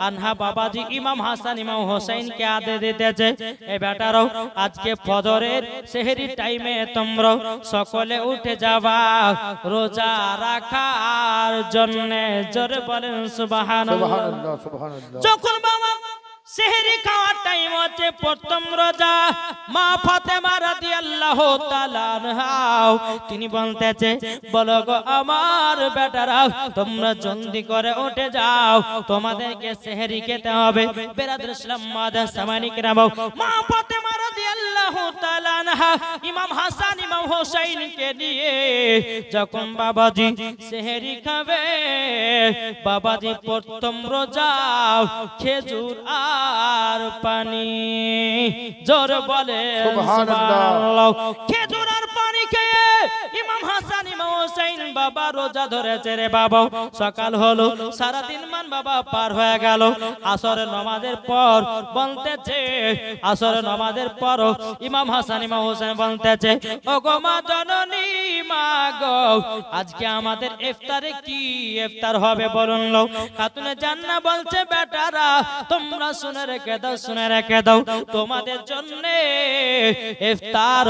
আনহা বাবাজি ইমাম হাসান ইমাম হোসেন কে আদেশ দিতেছে এই বেটারো আজকে ফজরের সেহরি টাইমে তোমরা সকলে উঠে যাবা রোজা রাখার জন্য জোরে বলেন সুবহানাল্লাহ সুবহানাল্লাহ সুবহানাল্লাহ। যখন বাবা সেহরি খাওয়ার টাইম হচ্ছে প্রথম রোজা মা ফাতেমা রাদিয়াল্লাহু তাআলা আনহা তিনি বলতেছে বলো গো আমার বেটারা তোমরা জলদি করে উঠে যাও তোমাদেরকে সেহরি খেতে হবে বেরাদর ইসলাম মাদার সামানি কিরাম মা ফাতেমা রাদিয়াল্লাহু তাআলা আনহা ইমাম হাসান ইমাম হোসেন কে নিয়ে যখন বাবাজি সেহরি খাবে বাবাজি প্রথম রোজা খেজুর আর পানি জোর বলে সুবহানাল্লাহ খেজুর আর পানি খেয়ে ইমাম হাসান ইমাম হোসেন বাবা রোজা ধরেছে রে বাবা সকাল হলো সারা দিন মান বাবা পার হয়ে গেল আসরের নামাজের পর বলতেছে আসরের নামাজের পর ইমাম হাসান ইমাম হোসেন বলতেছে ওগো মা জননী মা গো আজকে আমাদের ইফতারে কি ইফতার হবে বলুন লো খাতুনে জান্নাত বলছে বেটারা তোমরা শুনে রেখে দাও তোমাদের জন্য ইফতার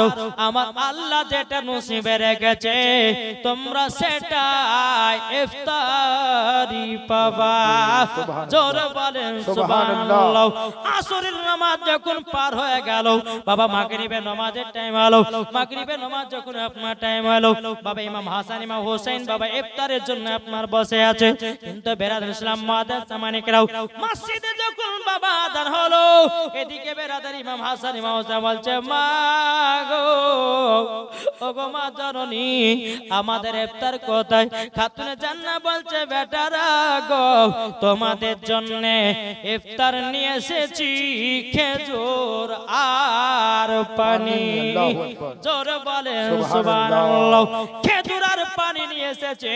আমার আল্লাহ যেটা নসিবে রেখেছে তোমরা সেটাই ইফতারি পাবা জোরে বলেন সুবহানাল্লাহ। আসরের নামাজ যখন পার হয়ে গেল বাবা মাগরিবের নামাজের টাইম হলো মাগরিবের নামাজ যখন আপনার টাইম হলো বাবা ইমাম হাসান ইমাম হোসেন বাবা ইফতারের জন্য আপনার বসে আছে কিন্তু বেরাদর ইসলাম মাদার সামানিকরাও মসজিদে যখন বাবা আদান হলো, এদিকে বেরাদার ইমাম হাসান ইমাম হোসেন বলছে মা গো, ও গো মা জননী, আমাদের ইফতার কোথায়? খাতুনে জান্নাত বলছে বেটারা গো, তোমাদের জন্য ইফতার নিয়ে এসেছি খেজুর আর পানি। জোরে বলেন সুবহানাল্লাহ। খেজুর আর পানি নিয়ে এসেছে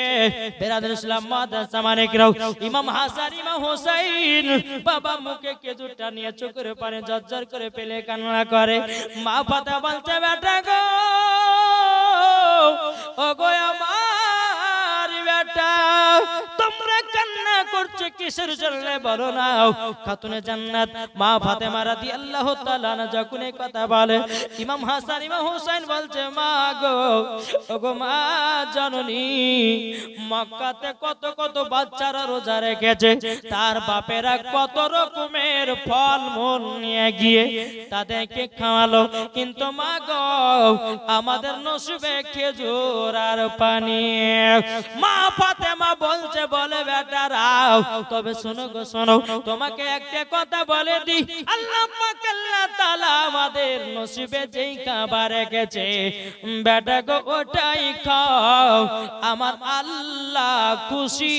বেরাদার ইসলাম মাদ্রাসা মানিকরাও। ইমাম হাসান ইমাম হোসেন বাবা মুখে খেজুরটা নিয়ে চোখের পানি ঝরঝর করে পেলে কান্না করে। মা ফাতেমা বলছে বেটা গো, ও গো আমার বেটা, তোমরা কান্না করছো কিসের জন্য বলো না? খাতুনে জান্নাত মা ফাতেমা রাদিয়াল্লাহু তাআলা আনহা যখন এই কথা বলে, ইমাম হাসান ইমাম হোসেন বলছে মা গো, ও গো মা জননী, মক্কাতে কত কত বাচ্চারা রোজা রেখেছে, তার বাপেরা কত রকমের ফল মূল নিয়ে গিয়ে তাদেরকে খাওয়ালো, কিন্তু মা গো আমাদের নসিবে খেজুর আর পানি। মা ফাতেমা বলছে বলে বেটারা, তবে শোনো গো শোনো, তোমাকে একটা কথা বলে দি, আল্লাহ পাক আল্লাহ তাআলা আমাদের নসিবে যেই খাবার রেখেছে বেটা গো ওটাই খাও, আমার আল্লাহ খুশি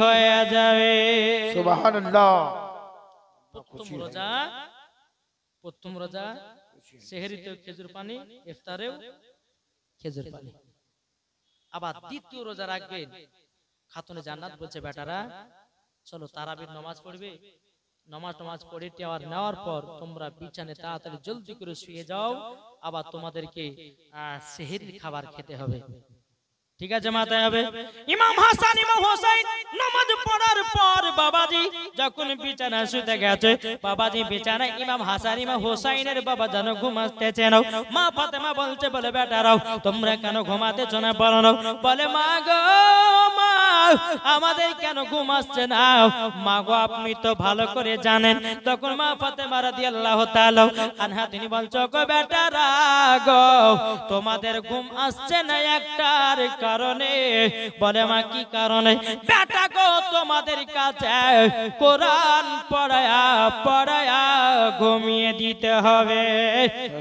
হয়ে যাবে। সুবহানাল্লাহ। প্রথম রোজা সেহরিতেও খেজুর পানি, ইফতারেও খেজুর পানি। আবার দ্বিতীয় রোজা রাখবেন, খাতুনে জান্নাত বলছে বেটারা চলো তারাবির নামাজ পড়বে, নামাজ পড়ে নেওয়ার পর তোমরা বিছানে তাড়াতাড়ি জলদি করে শুয়ে যাও, আবার তোমাদেরকে সেহরির খাবার খেতে হবে। ঠিক আছে মাথায় হবে। ইমাম হাসান ইমাম হোসেন নামাজ পড়ার পর বাবাজি যখন বিছানা শুতে গেছে, বাবাজি বিছানায় ইমাম হাসান ইমাম হোসেনের বাবা যেন ঘুমাতেছে না। মা ফাতেমা বলছে বলে বেটারাও তোমরা কেন ঘুমাতেছ না বলো না? বলে মা গো মা, আমাদের কেন ঘুমাচ্ছে না? মা গো আপনি তো ভালো করে জানেন। তখন মা ফাতেমা রাদিয়াল্লাহু তাআলা আনহা তিনি বলছো গো বেটারা গো, তোমাদের ঘুম আসছে না একটার কারণে। বলে মা কি কারণে? বেটা গো তোমাদের কাছে কোরআন পড়ায়া পড়ায়া ঘুমিয়ে দিতে হবে।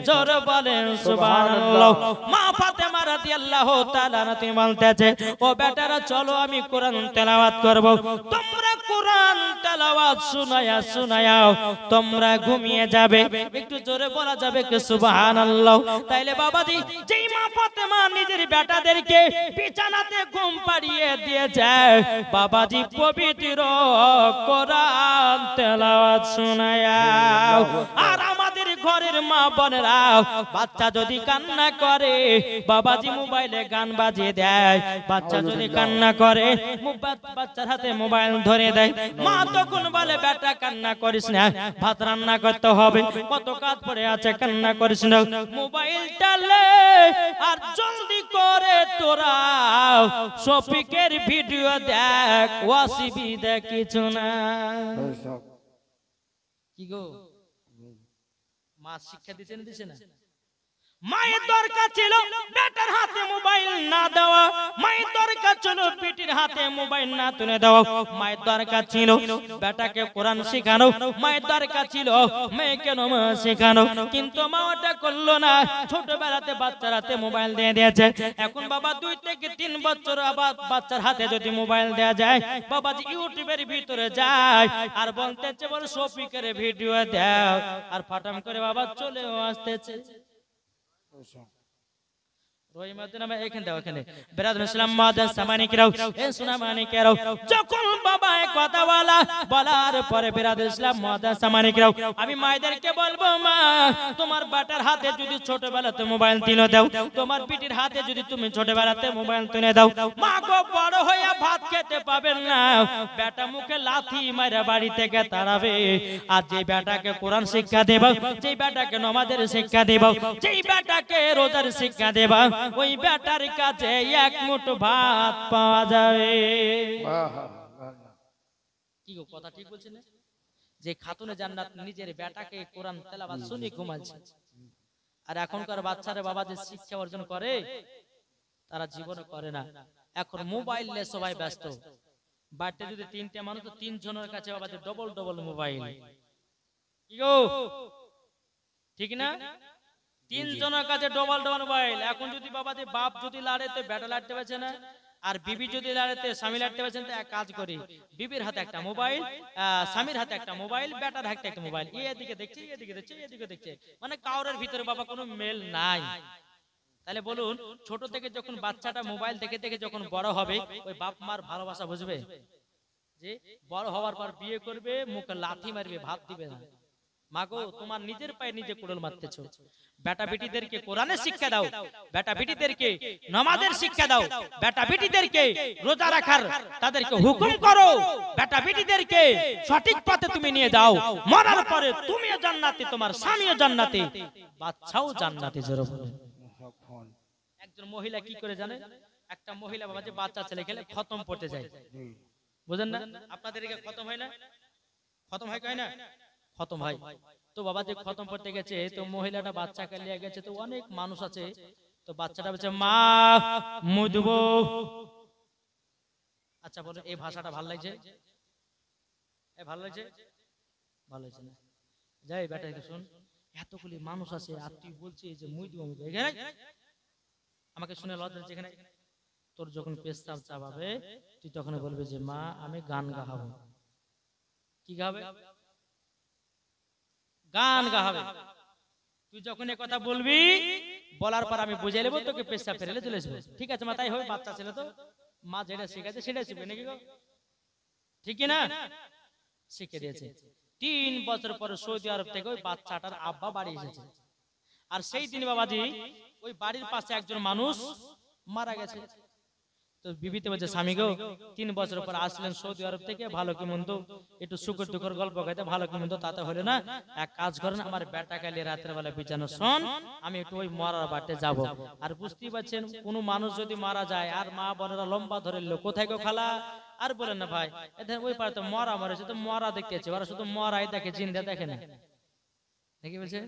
জোরে বলেন সুবহানাল্লাহ। মা ফাতেমা রাদিয়াল্লাহু তাআলা তিনি বলতেছে ও বেটারা চলো আমি কোরআন তেলাওয়াত করব, তোমরা কোরআন তেলাওয়াত শুনায়া তোমরা ঘুমিয়ে যাবে। একটু জোরে বলা যাবে কি সুবহানাল্লাহ? তাইলে বাবাজি যেই মা ফাতেমা নিজের বেটাদেরকে বিছানাতে ঘুম পাড়িয়ে দিয়েছে, বাবাজি পবিত্র কোরআন তেলাওয়াত শুনায়া। আর আমাদের ঘরের মা বোনেরা বাচ্চা যদি কান্না করে বাবাজি মোবাইলে গান বাজিয়ে দেয়, বাচ্চা যদি কান্না করে বাচ্চার হাতে মোবাইল ধরে দেয়। মা তখন বলে বেটা কান্না করিস না, ভাত রান্না করতে হবে, কত কাজ পড়ে আছে, কান্না করিস না, মোবাইলটা লে আর জলদি করে তোরা শফিকের ভিডিও দেখ, ওয়াসিবি দেখ, কিছু না। কি গো মা শিক্ষা দিছে না? মায়ের দরকার ছিল বেটার হাতে মোবাইল না দেওয়া, মায়ের দরকার ছিল বেটির হাতে মোবাইল না তুলে দেওয়া, মায়ের দরকার ছিল বেটাকে কোরআন শেখানো, মায়ের দরকার ছিল মেয়েকে নামাজ শেখানো, কিন্তু মা ওটা করলো না। ছোটবেলাতে বাচ্চার হাতে মোবাইল দিয়ে দিয়েছে। এখন বাবা 2 থেকে 3 বছর আবার বাচ্চার হাতে যদি মোবাইল দেয়া যায়, বাবাজি ইউটিউবের ভিতরে যায় আর বলতেছে বল শফিকের ভিডিও দাও, আর ফাটাম করে বাবা চলেও আসতেছে। যখন বাবা কথা বলার পরে আমি মায়েদেরকে বলবো মা তোমার বাটার হাতে যদি ছোটবেলাতে মোবাইল তুলে দাও, তোমার পিটির হাতে যদি তুমি ছোটবেলাতে মোবাইল তুলে দাও, মা গো বড় হইয়া ভাত খেতে পাবেন না, বেটা মুখে লাথি মারা বাড়ি থেকে তাড়াবে। আর যে বেটাকে কোরআন শিক্ষা দেব, যে বেটাকে নামাজের শিক্ষা দেব, যেই বেটাকে রোজার শিক্ষা দেব, ওই বেটার কাছে এক মুঠো ভাত পাওয়া যাবে। কি গো কথা ঠিক বলছেন? যে খাতুনে জান্নাত নিজের বেটাকে কোরআন তেলাওয়াত শুনে ঘুমাচ্ছে, আর এখনকার বাচ্চারা বাবা যে শিক্ষা অর্জন করে তারা জীবনে করে না। এখন মোবাইল নিয়ে সবাই ব্যস্ত। বাড়িতে যদি 3টে মানুষ, তো 3 জনের কাছে বাবা যে ডবল মোবাইল। কি গো ঠিক না? তিনজনের কাছে ডবল ডবল মোবাইল। এখন যদি বাবাজি বাপ যদি লাড়ে তো বেটা লাড়তে পারছে না, আর বিবি যদি লাড়ে তো স্বামী লাড়তে পারছেন। তো এক কাজ করি, বিবির হাতে একটা মোবাইল, স্বামীর হাতে একটা মোবাইল, বেটার হাতে একটা মোবাইল, এদিকে দেখছে এদিকে দেখছে এদিকে দেখছে, মানে কাউরের ভিতরে বাবা কোনো মেল নাই। তাহলে বলুন, ছোট থেকে যখন বাচ্চাটা মোবাইল দেখে দেখে যখন বড় হবে, ওই বাপ মার ভালোবাসা বুঝবে? যে বড় হওয়ার পর বিয়ে করবে, মুখে লাথি মারবে, ভাত দিবে না। মাগো, তোমার নিজের পায়ে নিজে কুড়ুল মারতেছো। বেটা বেটিদেরকে কোরআনের শিক্ষা দাও, বেটা বেটিদেরকে নামাজের শিক্ষা দাও, বেটা বেটিদেরকে রোজা রাখার তাদেরকে হুকুম করো, বেটা বেটিদেরকে সঠিক পথে তুমি নিয়ে যাও। মরার পরে তুমিও জান্নাতে, তোমার স্বামীও জান্নাতে, বাচ্চাও জান্নাতে। জোরে বলুন। একজন মহিলা কি করে জানে? একটা মহিলা বাবা যে বাচ্চা ছেলে খেলে খতম পড়তে যায়, বুঝেন না? আপনাদের এদিকে খতম হয় না? খতম হয় কয় না? খতম হয়। তো বাবা যে খতম পড়তে গেছে, তো মহিলাটা বাচ্চাকে নিয়ে গেছে, তো অনেক মানুষ আছে। তো বাচ্চাটা বলছে মা মুদবো। আচ্ছা বলো, এই ভাষাটা ভালো লাগছে? এ ভালো লাগছে? ভালো লাগছে না? যাই বেটা শুন, এতগুলি মানুষ আছে আর তুই বলছিস যে মুদবো মুদবো। আমাকে শুনে লজ্জা হচ্ছে এখানে? তোর যখন পেশাব চাবাবে, তুই তখন বলবি যে মা আমি গান গাহাবো। কি গাবে? গান গাহাবে। তুই যখন এ কথা বলবি, বলার পর আমি বুঝে নেবো, তোকে পেশাব ফেলে চলে আসবো। ঠিক আছে মা, তাই হবে। বাচ্চা ছেলে তো মা যেটা শিখাচ্ছে সেটাই শিখবে নাকি গো? ঠিক না? শিখে দিয়েছে। 3 বছর পরে সৌদি আরব থেকে ওই বাচ্চাটার আব্বা বাড়ি এসেছে। আর সেই দিন বাবাজি ওই বাড়ির পাশে একজন মানুষ মারা গেছে। তো বিবিতে বলছে স্বামী গো, 3 বছর পর আসলেন সৌদি আরব থেকে, ভালো কি মন্দ একটু সুখের দুঃখের গল্প গাইতে, ভালো কি মন্দ তাতে হলো না। এক কাজ করেন, আমার বেটা কালে রাতের বেলা বিছানো শোন, আমি একটু ওই মরার বাটে যাব। আর বুঝতেই পারছেন, কোন মানুষ যদি মারা যায় আর মা বোনেরা লম্বা ধরে লো, কোথায় গো খালা? আর বলেন না ভাই, এদের ওই পারে তো মরা মরেছে, তো মরা দেখতেছে, ওরা শুধু মরাই দেখে, জিন্দা দেখে না। দেখি বলছে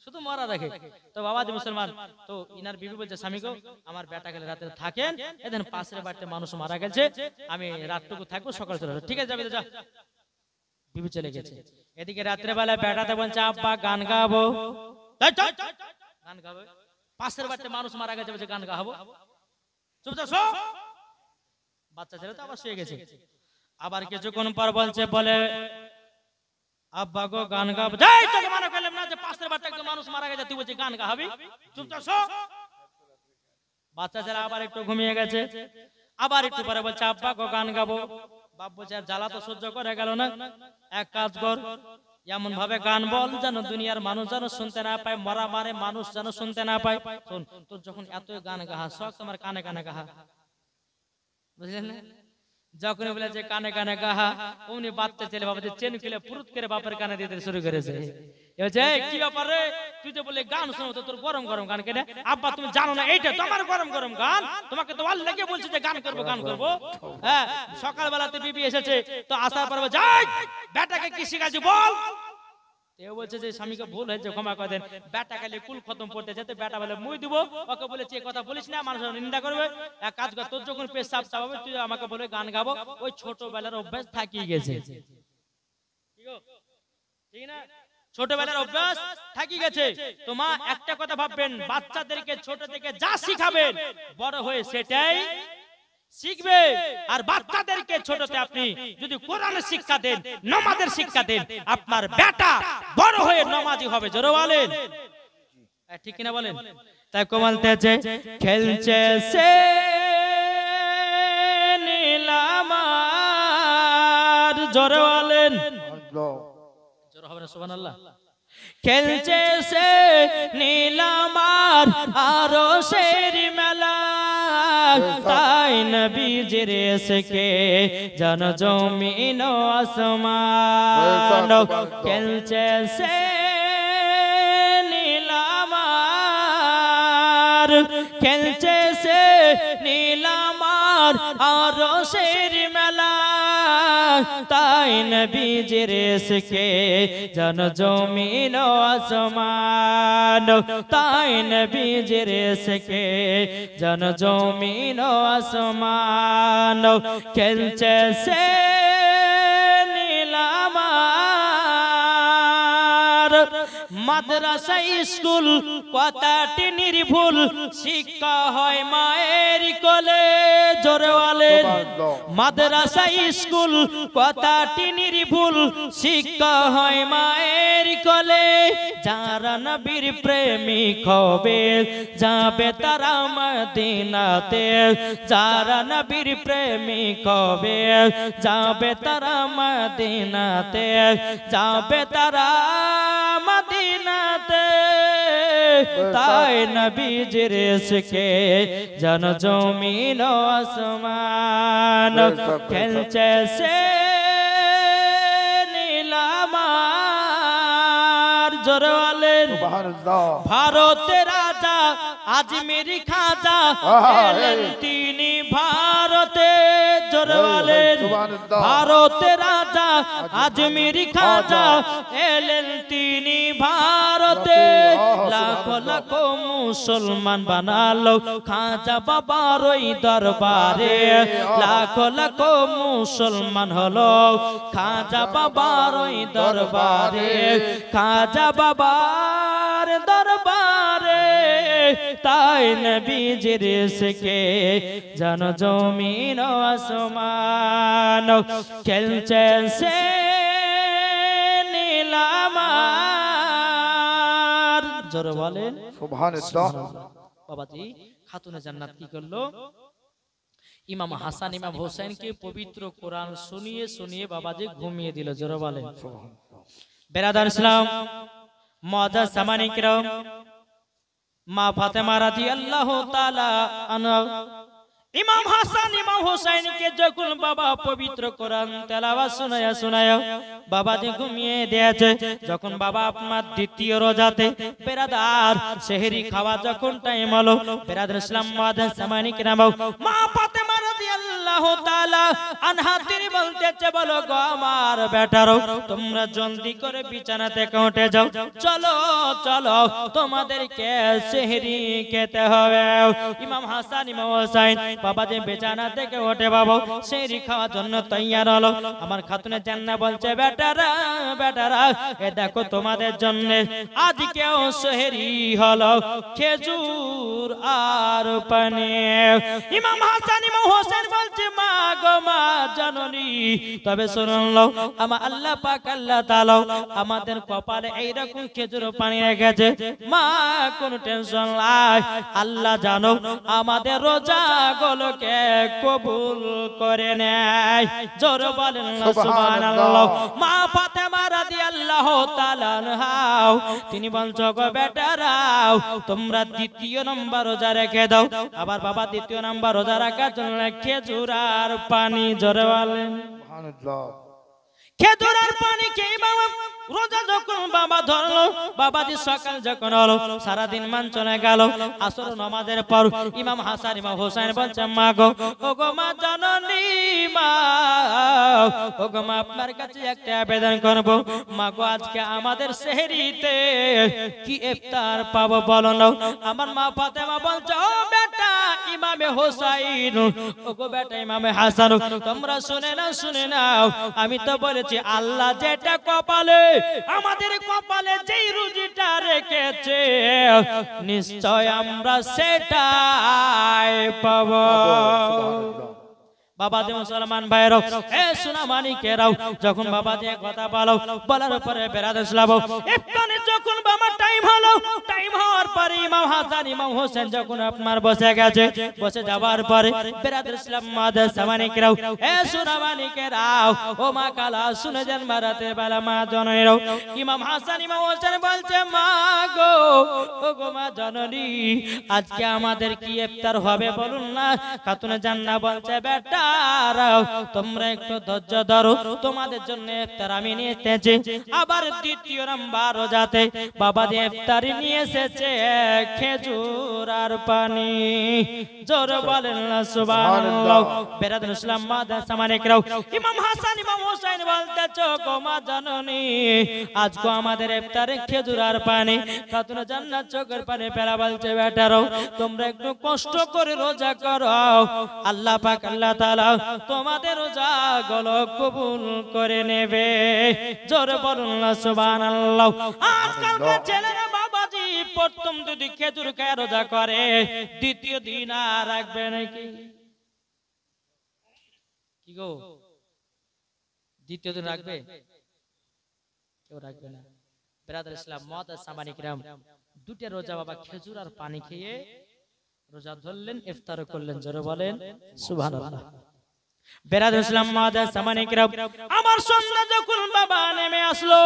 শুধু মরা দেখে। তো বাবাজি মুসলমান, তো ইনার বিবি বলছে স্বামী গো, আমার বেটা গেলে রাতে থাকেন, এদিন পাশের বাড়িতে মানুষ মারা গেছে, আমি রাতটুকু থাকবো, সকাল চলে আসবো। ঠিক আছে যাবে, যা। বিবি চলে গেছে। এদিকে রাত্রে বেলা বেটাতে বলছে আব্বা গান গাবো। গান গাবে? পাশের বাড়িতে মানুষ মারা গেছে, বলছে গান গাবো। চুপচাপ শো। বাচ্চা ছেলে তো আবার শুয়ে গেছে। আবার কিছুক্ষণ পর বলছে, বলে আব্বা গো গান গাবো। যাই, তোকে মানা করলাম না যে পাশের বাড়িতে একটা মানুষ মারা গেছে, তুই বলছিস গান গাবি? চুপচাপ শো। বাচ্চা ছেলে আবার একটু ঘুমিয়ে গেছে। আবার একটু পরে বলছে আব্বা গো গান গাবো। বাপ বলছে জ্বালা তো সহ্য করে গেল না, এক কাজ কর, এমন ভাবে গান বল যেন দুনিয়ার মানুষ যেন শুনতে না পায়, মরা মারে মানুষ যেন শুনতে না পায়। শোন, তোর যখন এত গান গাহা শখ, তোমার কানে কানে গাহা। বুঝলেন না? যখন বলে যে কানে কানে গাহা, উনি বাচ্চা ছেলে বাবা যে চেন খুলে পুরুত করে বাপের কানে দিতে শুরু করেছে। কি ব্যাপার রে, তুই যে বলে গান শোনো, তো তোর গরম গরম গান কেটে। আব্বা তুমি জানো না এইটা তোমার গরম গরম গান? তোমাকে তো আল্লাহ লেগে বলছে যে গান করবো গান করবো। হ্যাঁ, সকালবেলাতে বিবি এসেছে, তো আসার পর যাই বেটাকে কি শিখাচ্ছি বল। কেউ বলছে যে স্বামীকে ভুল হয়েছে, ক্ষমা করে দেন। বেটা খালি কুল খতম পড়তে যেতে, বেটা বলে মুই দিব। ওকে বলেছে এই কথা বলিস না, মানুষ নিন্দা করবে। এক কাজ কর, তোর যখন পেশাব চাপাবে তুই আমাকে বলে গান গাবো। ওই ছোটবেলার অভ্যাস থাকিয়ে গেছে। ঠিক না? ছোটবেলার অভ্যাস থাকি গেছে। তো মা একটা কথা ভাববেন, বাচ্চাদেরকে ছোট থেকে যা শিখাবেন বড় হয়ে সেটাই শিখবে। আর বাচ্চাদেরকে ছোটতে আপনি যদি কোরআনের শিক্ষা দেন, নামাজের শিক্ষা দেন, আপনার বেটা বড় হয়ে নামাজি হবে। জোরে বলেন, ঠিক কিনা বলেন? তাই কমালতেছে খেলছে সে নীলামার। জোরে বলেন, জোরে হবে না? সুবহানাল্লাহ। খেলছে সে নীলামার আরশের মেলা, তাই নবীজির এসকে জন জমিন আসমান। খেলছে সে নীলামার, খেলছে সে নীলামার আরশের মেলা, তাই নবীজির এসকে জন জমিন আসমান, তাই নবীজির এসকে জন জমিন আসমান। খেলছে সে নীলামার মাদ্রাসা স্কুল কথাটি নির্ভুল, শিক্ষা হয় মায়ের কোলে। জোরে বলেন মাদ্রাসা স্কুল কথাটি নির্ভুল, শিক্ষা হয় মায়ের কোলে। যারা নবীর প্রেমিক হবে যাবে তারা মদিনাতে, যারা নবীর প্রেমিক হবে যাবে তারা মদিনাতে, যাবে তারা মদিনাতে। তাই নবীজির ইশকে জন জমিন ও আসমান খেলছে সে নীলামার। জোরে বলেন ভারতের রাজা আজমির খাজা এলেন তিনি ভারতে। জোরে বলেন ভারতের রাজা আজমির খাজা এলেন তিনি ভারতে। লাখো লাখো মুসলমান বানালো খাজা বাবার ওই দরবারে, লাখো লাখো মুসলমান হলো খাজা বাবার ওই দরবারে, খাজা বাবার দরবারে। তাই নবীজির ইশকে জন জমিন ও আসমান খেলছে সে নীলামার। জোরে বলেন সুবহানাল্লাহ। বাবাজি খাতুনে জান্নাত কি করলো? ইমাম হাসান ইমাম হোসেনকে পবিত্র কোরআন শুনিয়ে শুনিয়ে বাবাজি ঘুমিয়ে দিল। জোরে বলেন বেরাদার ইসলাম মুআজ্জাজ সামানী কিরাম, মা ফাতেমা রাদিয়াল্লাহু তাআলা আনহা ইমাম হাসান ইমাম হোসেনকে যখন বাবা পবিত্র কোরআন তেলাওয়াত শোনায়া শোনায়া বাবাজি ঘুমিয়ে দিয়েছে। যখন বাবা আপনার দ্বিতীয় রোজাতে বেরাদার সেহরি খাওয়া যখন টাইম হলো, বেরাদার ইসলাম মুআজ্জাজ সামানী কিরাম, মা ফাতেমা রাদিয়াল্লাহু তাআলা আনহা তিনি বলতেছে, বলো গো আমার বেটারো তোমরা জলদি করে বিছানা থেকে উঠে যাও, চলো চলো তোমাদেরকে সেহরি খেতে হবে। ইমাম হাসান ইমাম হোসেন বাবাজি বিছানা থেকে উঠে বাবা সেহরি খাওয়ার জন্য তৈয়ার হলো। আমার খাতুনে জান্নাত বলছে, বেটারা বেটারা এ দেখো তোমাদের জন্য আজকেও সেহরি হলো খেজুর আর পানি। ইমাম হাসান ইমাম হোসেন বলছে, মা গো মা জননী তবে শুনুন আমার আল্লাহ পাক আল্লাহ তাআলা আমাদের কপালে এইরকম খেজুর পানি রেখেছে, মা কোনো টেনশন নাই। আল্লাহ জানো আমাদের রোজা গুলোকে কবুল করে নেয়। জোরে বলেন না সুবহানাল্লাহ। মা ফাতেমা রাদিয়াল্লাহু তাআলা আনহা তিনি বলছো, গো বেটারাও তোমরা দ্বিতীয় নম্বর রোজা রেখে দাও। আবার বাবা দ্বিতীয় নম্বর রোজা রাখার জন্য খেজুর আর পানি। জোরে বলেন সুবহানাল্লাহ। খেজুর আর পানি খেয়ে বাবা রোজা যখন বাবা ধরলো, বাবাজি সকাল যখন হলো সারাদিন মান চলে গেল। আসর নামাজের পর ইমাম হাসান ইমাম হোসেন বলছে, মা গো ও গো মা জননী মা, ও গো মা আপনার কাছে একটা আবেদন করব। মা গো আজকে আমাদের সেহরিতে কি ইফতার পাবো বলো না। আমার মা ফাতেমা বলছে, ও বেটা ইমামে হোসেন, ও গো বেটা ইমামে হাসান, তোমরা শুনে নাও আমি তো বলেছি আল্লাহ যেটা কপালে আমাদের কপালে যেই রুজিটা রেখেছে নিশ্চয় আমরা সেটাই পাবো। বাবা দে মুসলমান ভাইরাও এ সোনা মানিকেরাও যখন বাবা দিয়ে কথা বলো বলার পরে বেরাদার ইসলাম ইফতারে যখন বাবা টাইম হলো, টাইম হওয়ার পরে ইমাম হাসান ইমাম হোসেন যখন আপনার বসে গেছে, বসে যাওয়ার পরে বেরাদার ইসলাম মুআজ্জাজ সামানিকেরাও এ সোনা মানিকেরাও ও মা কালা শুনে যান বারাতে বেলা মা জননীরাও ইমাম হাসান ইমাম হোসেন বলছে, মা গো ও গো মা জননী আজকে আমাদের কি ইফতার হবে বলুন না। খাতুনে জান্নাত বলছে, বেটা তোমরা একটু ধৈর্য ধরো, তোমাদের জন্য ইফতার আমি নিয়ে এসেছি। আবার দ্বিতীয় নাম্বার রোজাতে বাবা দিয়ে ইফতারি নিয়ে এসেছে খেজুর আর পানি। জোরে বলেন না সুবহানাল্লাহ। বেরাদার ইসলাম মুআজ্জাজ সামানিকেরাও ইমাম হাসান ইমাম হোসেন বলতেছো, গো মা জননী আজকে আমাদের ইফতারে খেজুর আর পানি। খাতুনে জান্নাত চোখের পানি ফেলা বলছে, বেটারো তোমরা একটু কষ্ট করে রোজা করো, আল্লাহ পাক আল্লাহ তাআলা তোমাদের রোজা গুলো কবুল করে নেবে। জোরে বলুন না সুবহানাল্লাহ। আজকালকার ছেলেরা বাবাজি প্রথম যদি খেজুর খায় রোজা করে দ্বিতীয় দিন আর রাখবে নাকি? কি গো, দ্বিতীয় দিন রাখবে? কেউ রাখবে না। ব্রাদার ইসলাম মুআদ্দাস সামানী কিরাম, দুটো রোজা বাবা খেজুর আর পানি খেয়ে রোজা ধরলেন, ইফতার করলেন। জোরে বলেন সুবহানাল্লাহ। বেরাদ ইসলাম মুআদ্দাস সামানী কিরাম, আমার সন্ধ্যা যখন বাবা নেমে আসলো,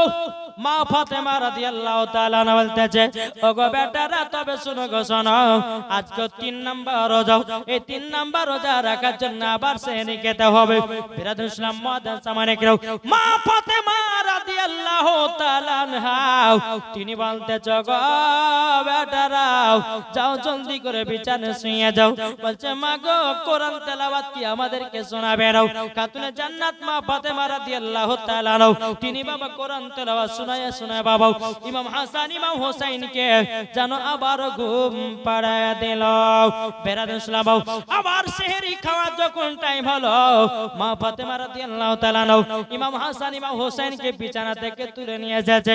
মা ফাতেমা রাদিয়াল্লাহু তাআলা আনহা বলতেছে, ওগো বেটারা তবে শুনো গো শোনো, আজকে 3 নাম্বার রোজা, এই 3 নাম্বার রোজা রাখার জন্য আবার সেহরি খেতে হবে। বেরাদ ইসলাম মুআদ্দাস সামানী কিরাম, মা ফাতেমা রাদিয়াল্লাহু তাআলা আনহা তিনি বলতেছে, গো বেটারা যাও জলদি করে বিছানায় শুয়ে যাও। বলছে, মা গো কোরআন তেলাওয়াত কি আমাদেরকে শোনাবে না? খাতুনে জান্নাত মা ফাতেমা রাদিয়াল্লাহু তাআলা আনহা তিনি বাবা কোরআন তেলাওয়াত শোনায় বাবা ইমাম হাসান ইমাম হোসেনকে যেন আবার ঘুম পাড়ায় দিল। বেরাদ ইসলাম, আবার সেহরি খাওয়া যখন টাইম হলো, মা ফাতেমা রাদিয়াল্লাহু তাআলা আনহা ইমাম হাসান ইমাম হোসেনকে বিছানা থেকে তুলে নিয়ে যাচ্ছে।